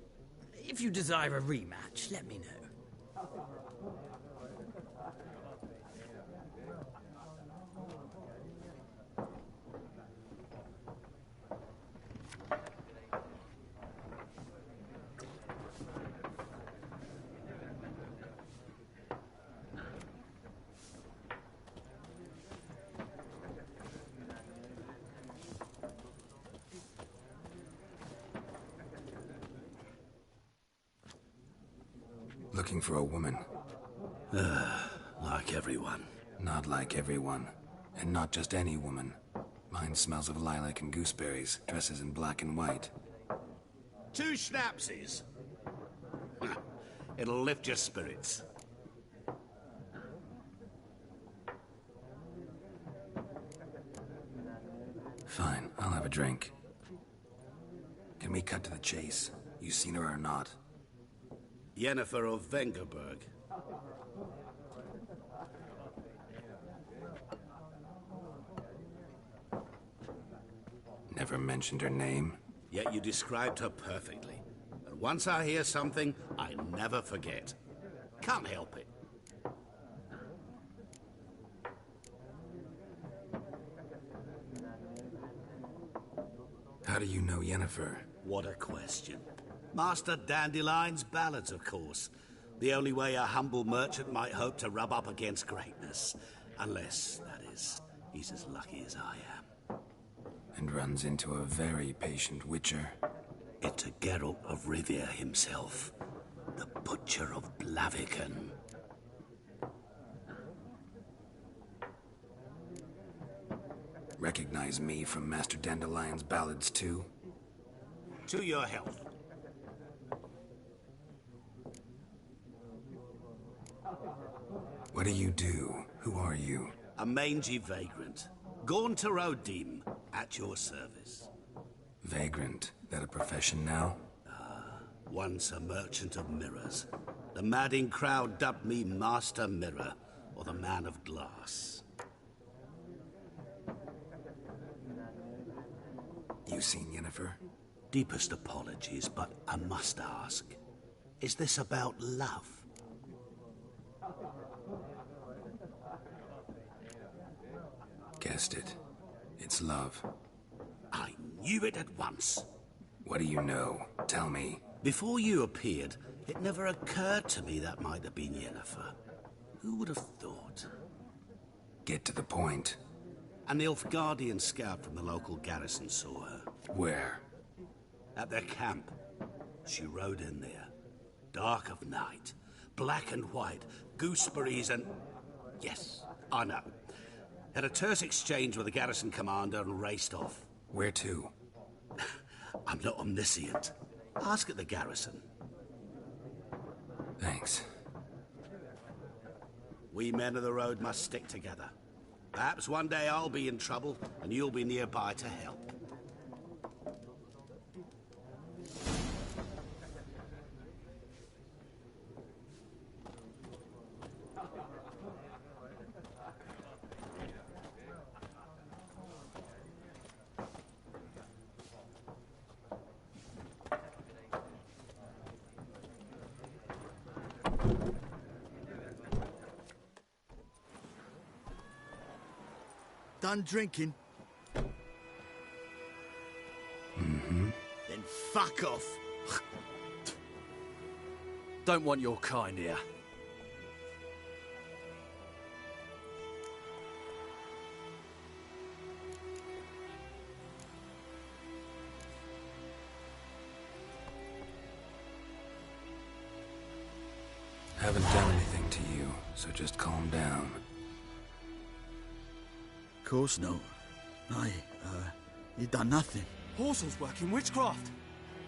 M: If you desire a rematch, let me know.
B: Looking for a woman.
F: Like everyone.
B: Not like everyone. And not just any woman. Mine smells of lilac and gooseberries, dresses in black and white.
I: 2 schnapsies. It'll lift your spirits.
B: Fine, I'll have a drink. Can we cut to the chase? You seen her or not?
I: Yennefer of Vengerberg.
B: Never mentioned her name.
I: Yet you described her perfectly. And once I hear something, I never forget. Can't help it.
B: How do you know Yennefer?
I: What a question. Master Dandelion's ballads, of course. The only way a humble merchant might hope to rub up against greatness. Unless, that is, he's as lucky as I am.
B: And runs into a very patient witcher.
I: It's Geralt of Rivia himself. The Butcher of Blaviken.
B: Recognize me from Master Dandelion's ballads too?
I: To your health.
B: What do you do? Who are you?
I: A mangy vagrant. Gaunter Odim, at your service.
B: Vagrant? That a profession now?
I: Once a merchant of mirrors. The madding crowd dubbed me Master Mirror, or the Man of Glass.
B: You seen Yennefer?
I: Deepest apologies, but I must ask. Is this about love?
B: Guessed it. It's love.
I: I knew it at once.
B: What do you know? Tell me.
I: Before you appeared, it never occurred to me that might have been Yennefer. Who would have thought?
B: Get to the point.
I: A Nilfgaardian scout from the local garrison saw her.
B: Where?
I: At their camp. She rode in there. Dark of night. Black and white. Gooseberries and... Yes, I know. Had a terse exchange with the garrison commander and raced off.
B: Where to?
I: I'm not omniscient. Ask at the garrison.
B: Thanks.
I: We men of the road must stick together. Perhaps one day I'll be in trouble, and you'll be nearby to help. Done drinking?
B: Mm-hmm.
I: Then fuck off.
N: Don't want your kind here.
B: Haven't done anything to you, so just calm down.
I: Of course not. You done nothing.
N: Horsel's working witchcraft.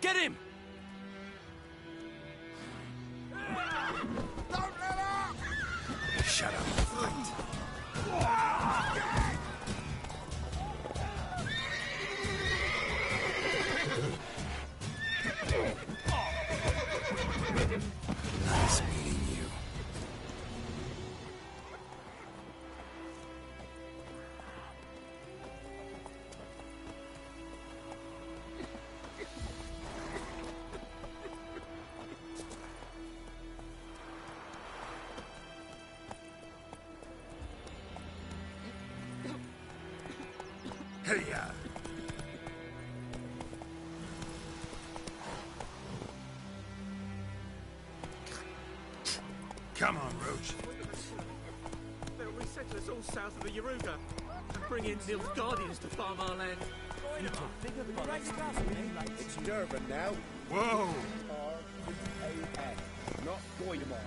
N: Get him!
B: Shut up and fight. Nice meeting you.
O: Come on, Roach.
N: They'll resettle us all south of the Yaruga and bring in Nil's Guardians to farm our land.
O: It's Durban now. Whoa! R-U-A-N, not Goydemar.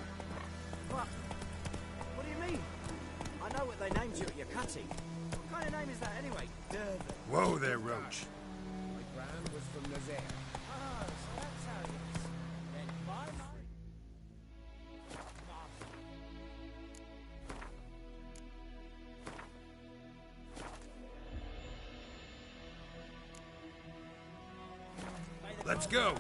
K: What do you mean? I know what they named you at your cutting. What kind of name is that anyway? Durban.
O: Whoa there, Roach. My grand was from Nazaire.
K: Oh, so that's how it is. Then by my...
O: Let's go.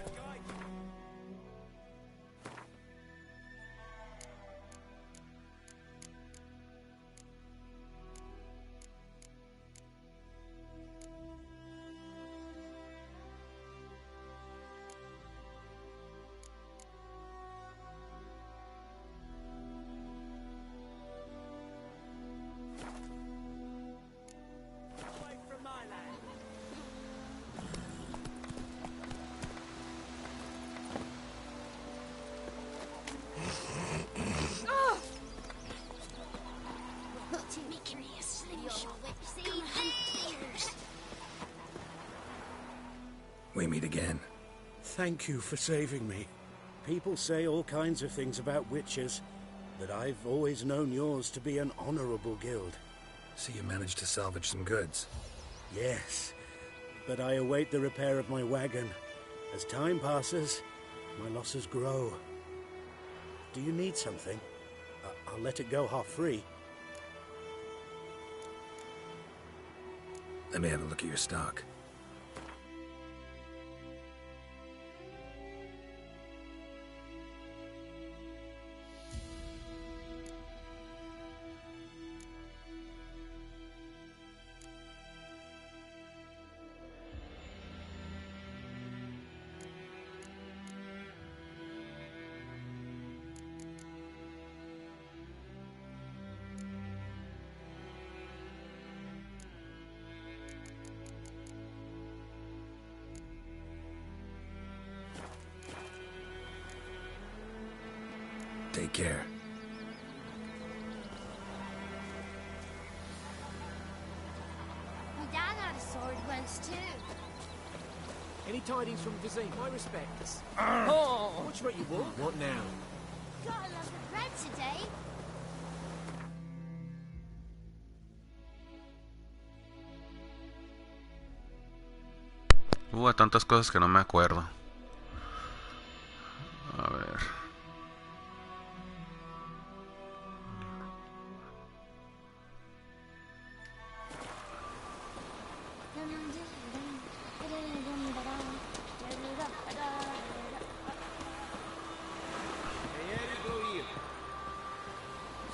K: Away from my land.
E: To make me a slingshot with seeds and fears.
B: We meet again.
F: Thank you for saving me. People say all kinds of things about witches, but I've always known yours to be an honorable guild.
B: So you managed to salvage some goods?
F: Yes, but I await the repair of my wagon. As time passes, my losses grow. Do you need something? I'll let it go half-free.
B: Let me have a look at your stock. Take care.
E: My dad had a sword once too.
N: Any tidings from Vizine? My respects. Oh! Watch what you walk. What now?
E: Gotta love the bread today.
A: Tantas cosas que no me acuerdo. A ver.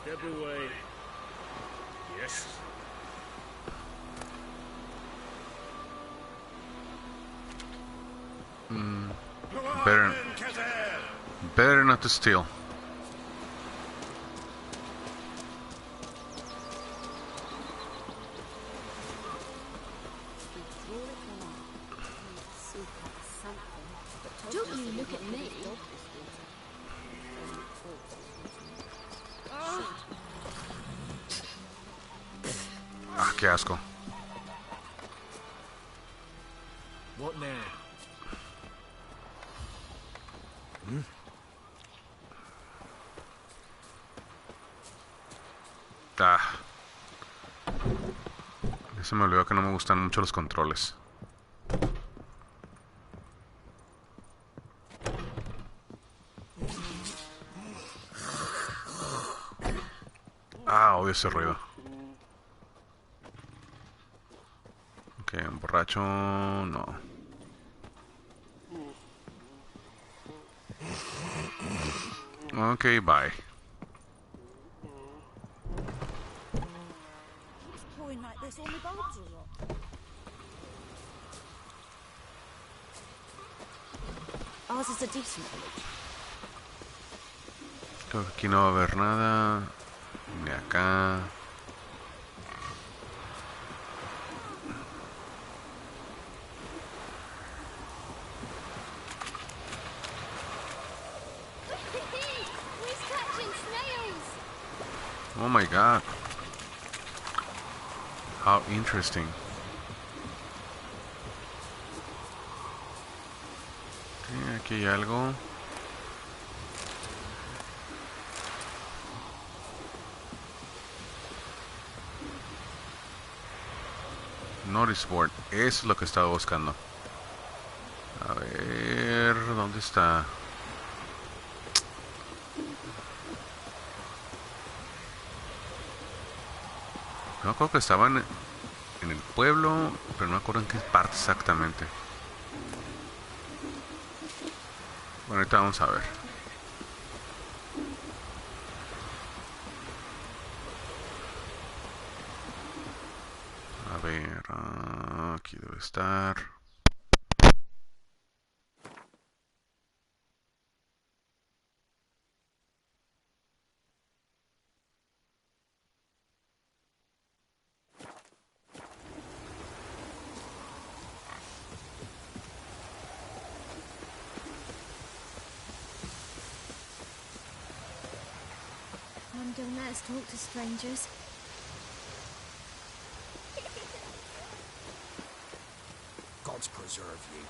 F: Step away. Yes.
A: Better not to steal.
E: Don't you look at me.
A: Ah, qué asco.
N: What now?
A: Ah. Ya se me olvidó que no me gustan mucho los controles. Ah, odio ese ruido. Ok, un borracho... no. Ok, bye.
H: Pouring like this, all my bulbs are rot. Ours is a decent village.
A: Creo que aquí no va a haber nada. Ni acá.
E: We're catching snails.
A: Oh my god. How interesting. Sí, aquí hay algo. Notice board. Eso es lo que estaba buscando. A ver, ¿dónde está? No creo que estaban en el pueblo, pero no me acuerdo en qué parte exactamente. Bueno, ahorita vamos a ver. A ver, aquí debe estar.
E: Mum don't let us talk to strangers.
B: Gods preserve you.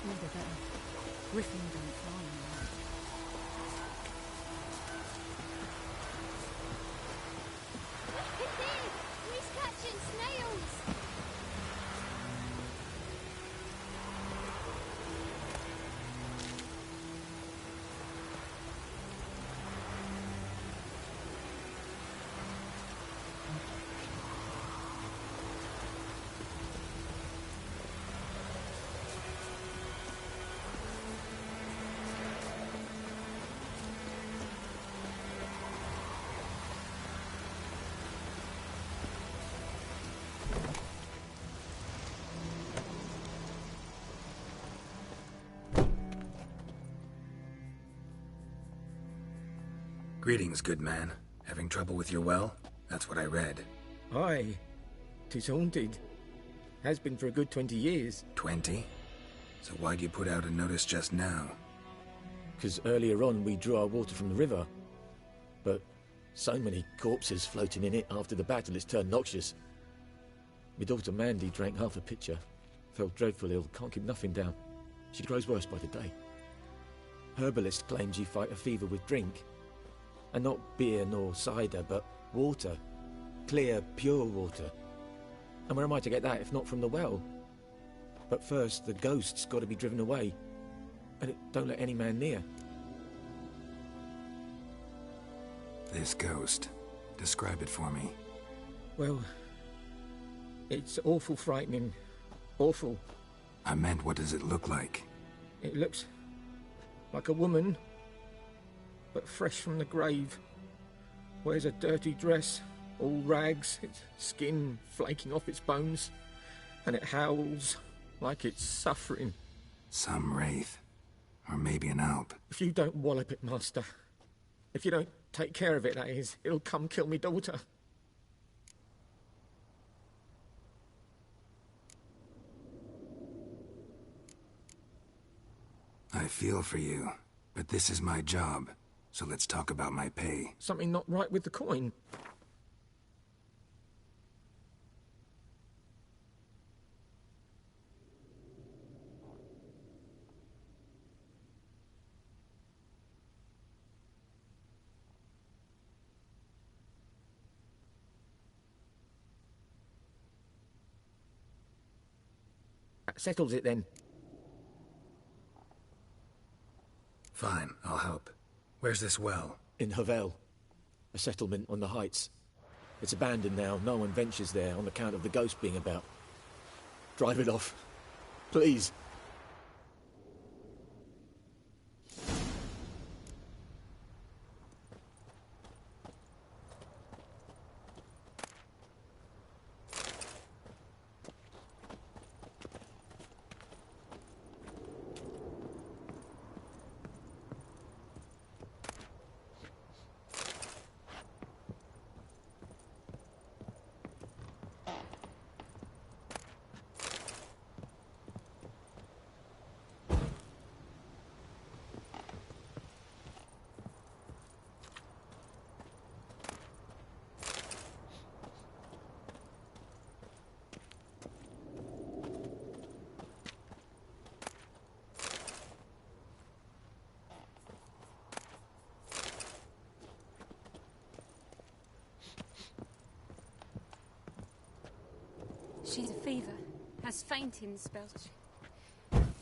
H: Never better. Griffin don't fly anymore.
E: He's catching snails!
B: Greetings, good man. Having trouble with your well? That's what I read.
L: Aye. 'Tis haunted. Has been for a good 20 years.
B: 20? So why'd you put out a notice just now?
L: 'Cause earlier on we drew our water from the river. But so many corpses floating in it after the battle it's turned noxious. My daughter Mandy drank half a pitcher. Fell dreadful ill, can't keep nothing down. She grows worse by the day. Herbalist claims you fight a fever with drink. And not beer nor cider, but water. Clear, pure water. And where am I to get that if not from the well? But first, the ghost's got to be driven away. And it don't let any man near.
B: This ghost. Describe it for me.
L: Well, it's awful frightening. Awful.
B: I meant, what does it look like?
L: It looks like a woman, but fresh from the grave. Wears a dirty dress, all rags, its skin flaking off its bones, and it howls like it's suffering.
B: Some wraith. Or maybe an alp.
L: If you don't wallop it, Master, if you don't take care of it, that is, it'll come kill me daughter.
B: I feel for you, but this is my job, so let's talk about my pay.
L: Something not right with the coin. That settles it then.
B: Fine, I'll help. Where's this well?
L: In Havel, a settlement on the heights. It's abandoned now. No one ventures there on account of the ghost being about. Drive it off, please.
H: She's a fever. Has fainting spells.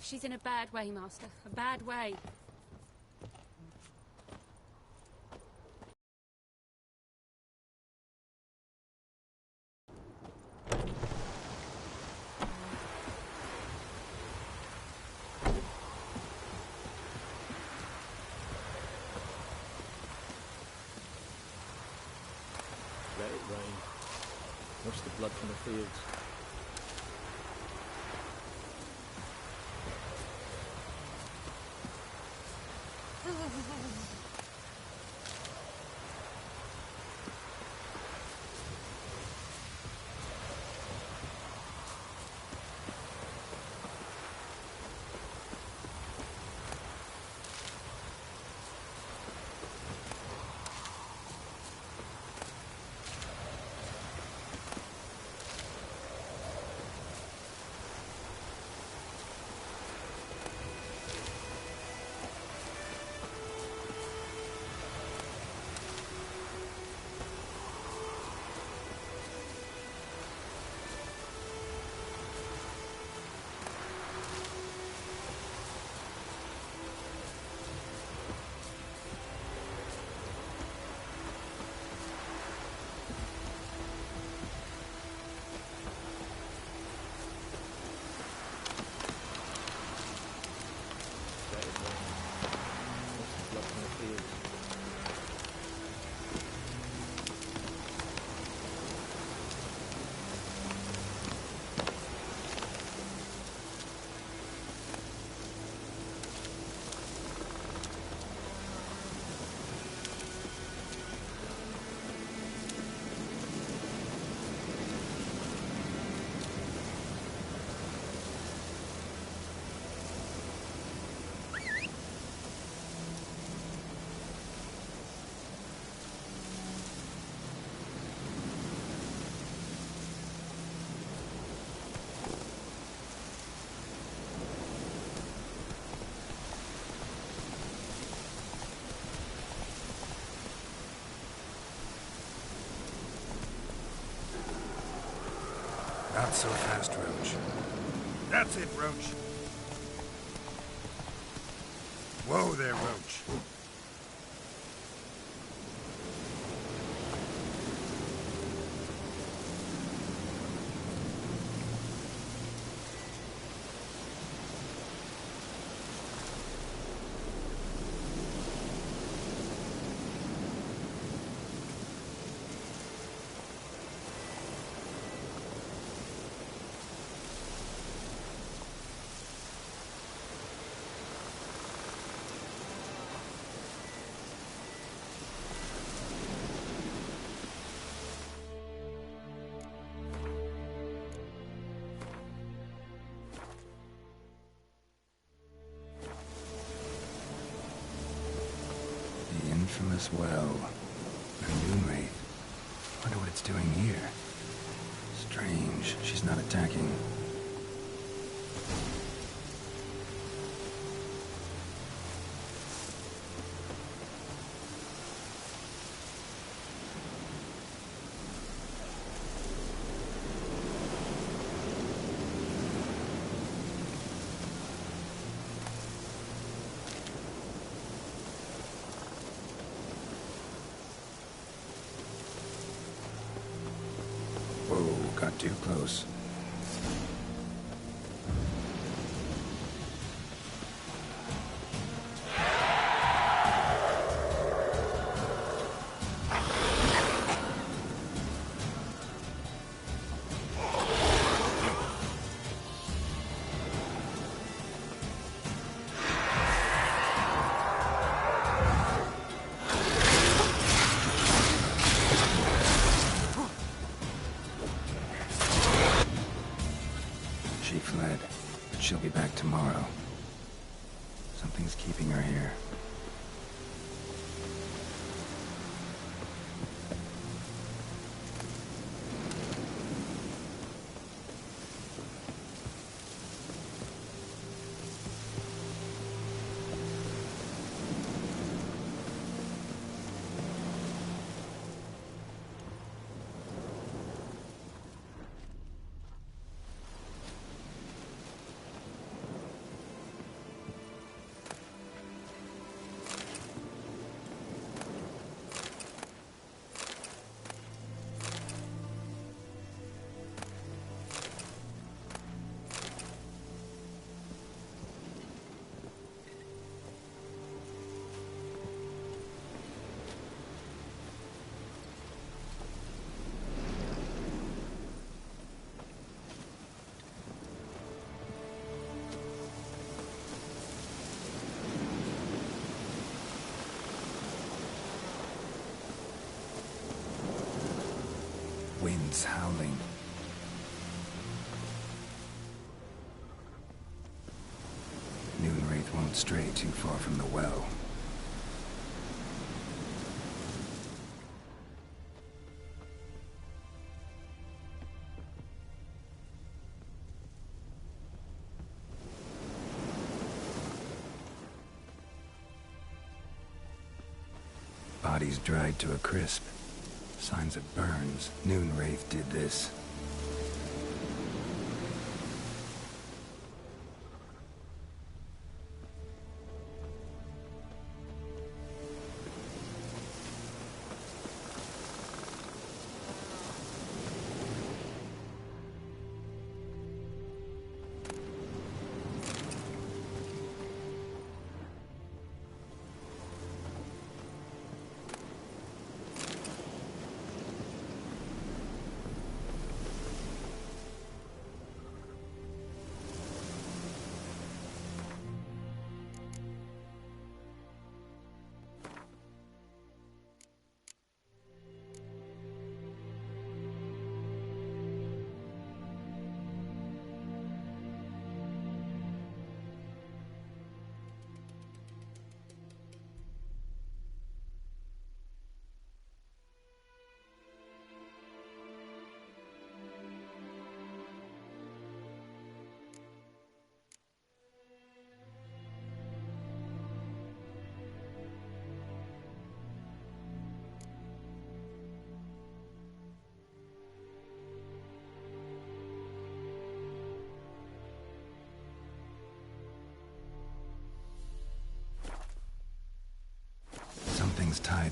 H: She's in a bad way, Master. A bad way.
L: Let it rain. Wash the blood from the fields.
B: Not so fast, Roach.
O: That's it, Roach. Whoa there, Roach.
B: The infamous well. A Moonwraith. Wonder what it's doing here. Strange, she's not attacking. Whoa, got too close. She fled, but she'll be back tomorrow. Something's keeping her here. Wind's howling. Moonwraith won't stray too far from the well. Body's dried to a crisp. Signs of burns. Moonwraith did this.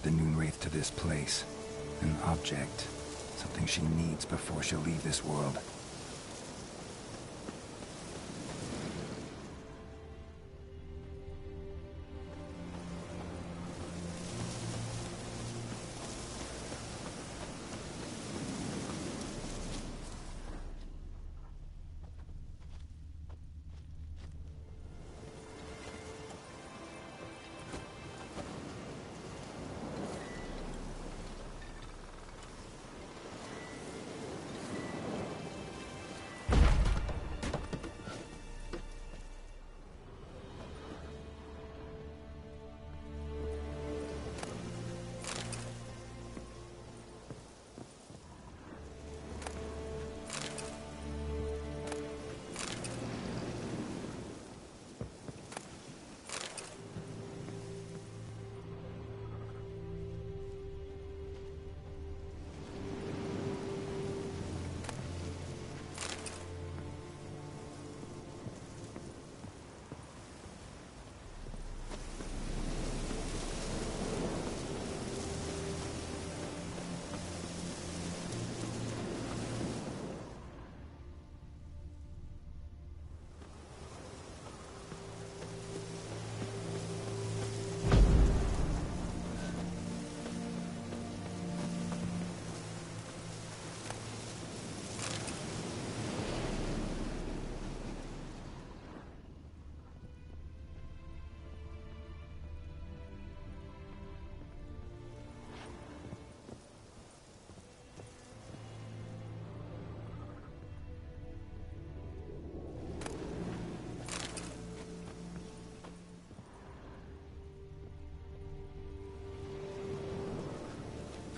B: the Noonwraith to this place. An object. Something she needs before she'll leave this world.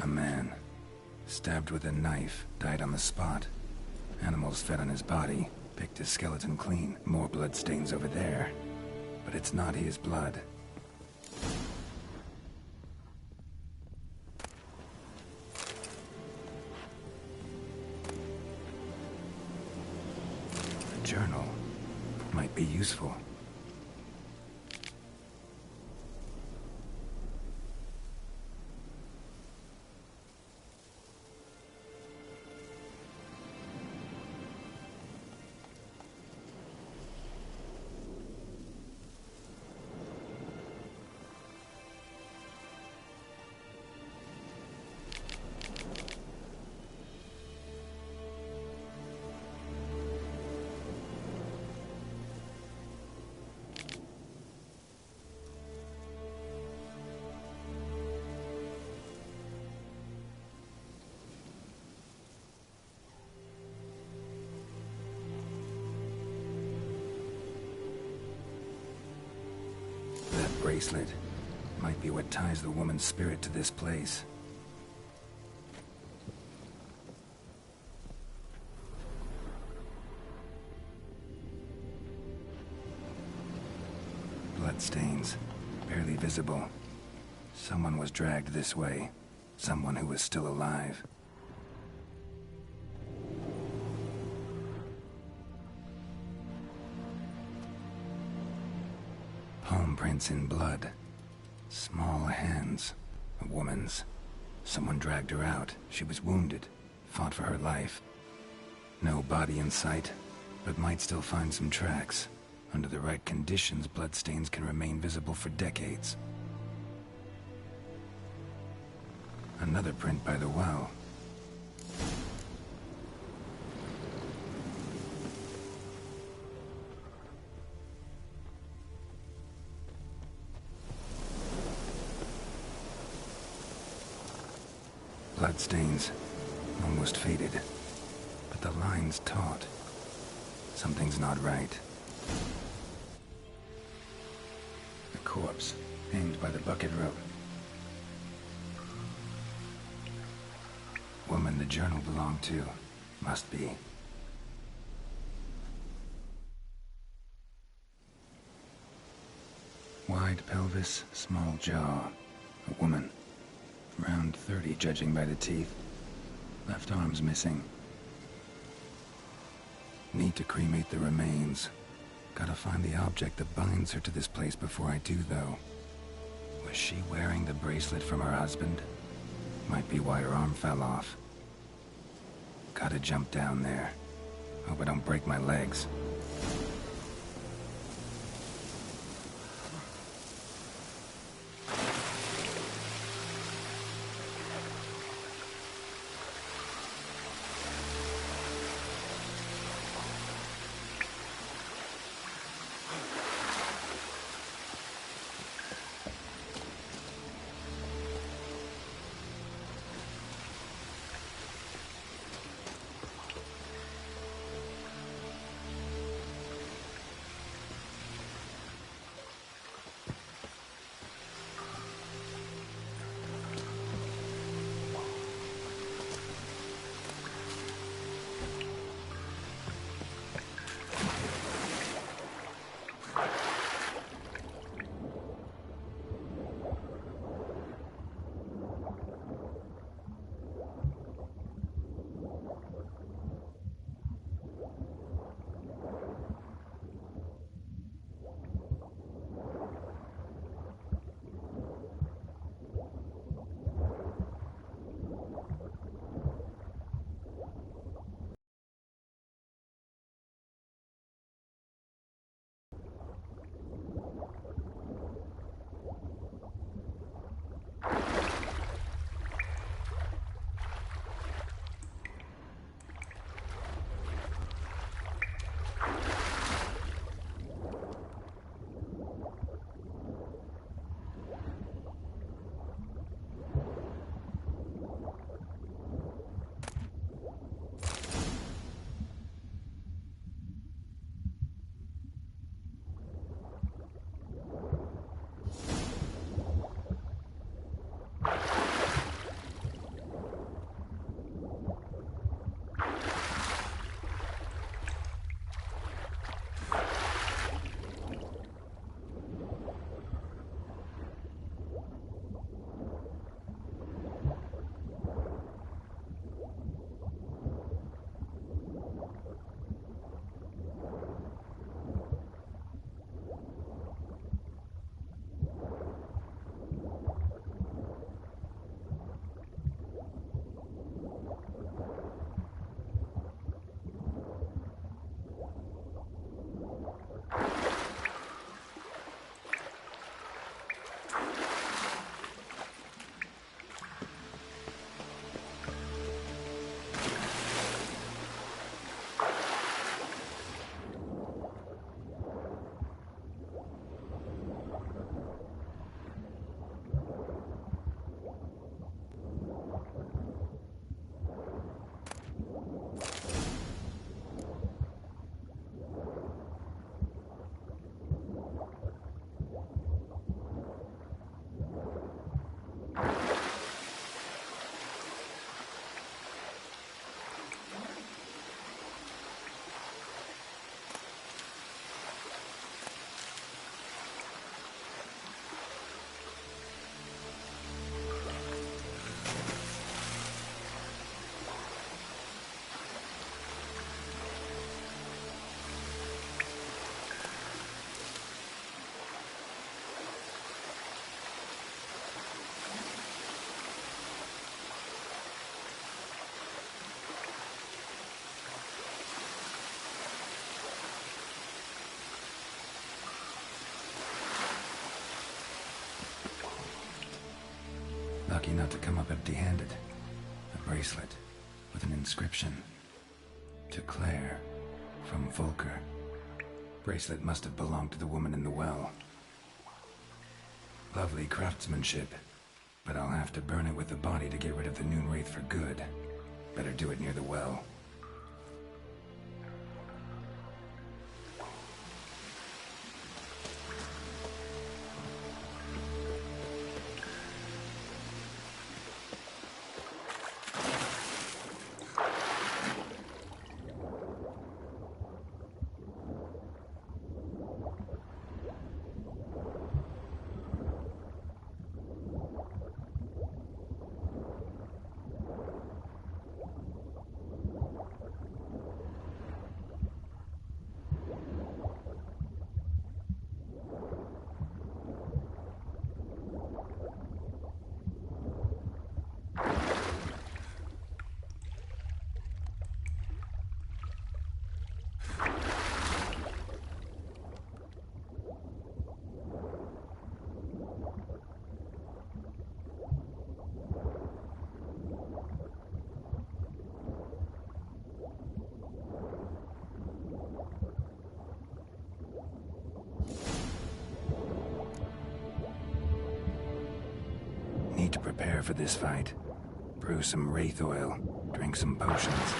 B: A man, stabbed with a knife, died on the spot. Animals fed on his body, picked his skeleton clean. More blood stains over there. But it's not his blood. A journal might be useful. Bracelet might be what ties the woman's spirit to this place. Bloodstains, barely visible. Someone was dragged this way. Someone who was still alive. Palm prints in blood. Small hands. A woman's. Someone dragged her out. She was wounded. Fought for her life. No body in sight, but might still find some tracks. Under the right conditions, bloodstains can remain visible for decades. Another print by the well. Bloodstains, almost faded, but the line's taut. Something's not right. A corpse, hanged by the bucket rope. Woman the journal belonged to, must be. Wide pelvis, small jaw. A woman. Around 30, judging by the teeth. Left arm's missing. Need to cremate the remains. Gotta find the object that binds her to this place before I do, though. Was she wearing the bracelet from her husband? Might be why her arm fell off. Gotta jump down there. Hope I don't break my legs. Lucky not to come up empty-handed. A bracelet with an inscription. To Claire, from Volker. Bracelet must have belonged to the woman in the well. Lovely craftsmanship, but I'll have to burn it with the body to get rid of the Noon Wraith for good. Better do it near the well. need to prepare for this fight. Brew some wraith oil, drink some potions.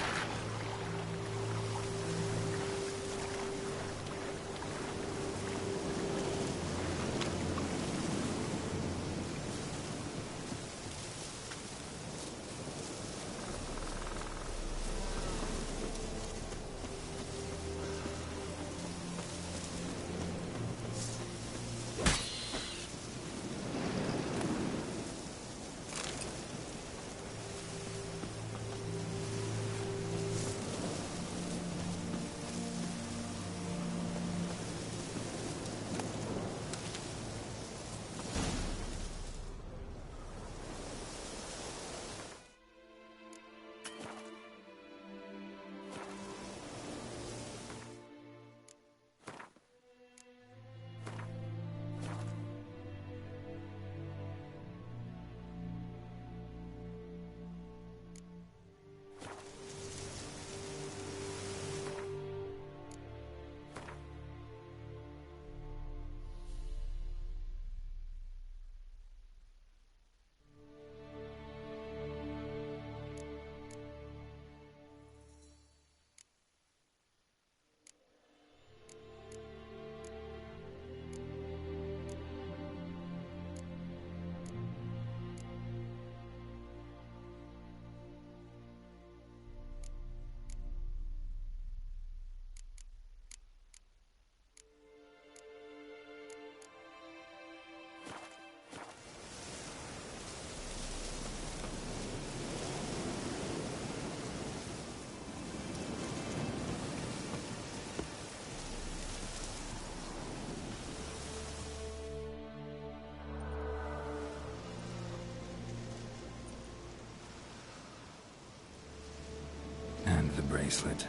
B: The bracelet.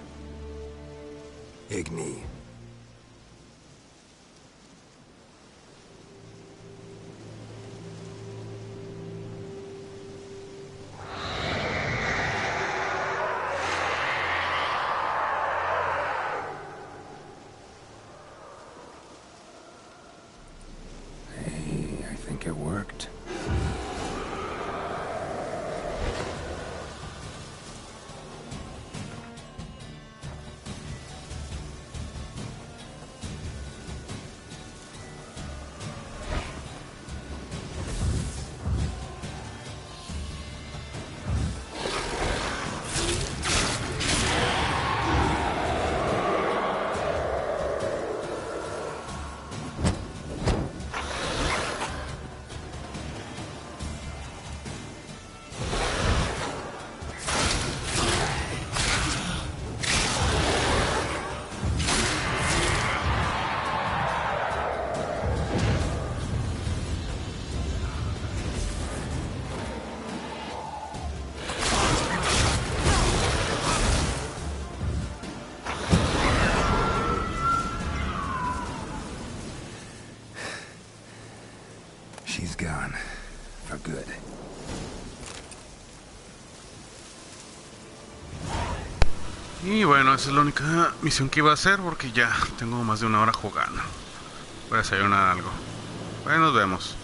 B: Igni. Hey, I think it worked. She's gone. For good.
A: Y bueno, esa es la única misión que iba a hacer porque ya tengo más de una hora jugando. Voy a desayunar algo. Bueno, nos vemos.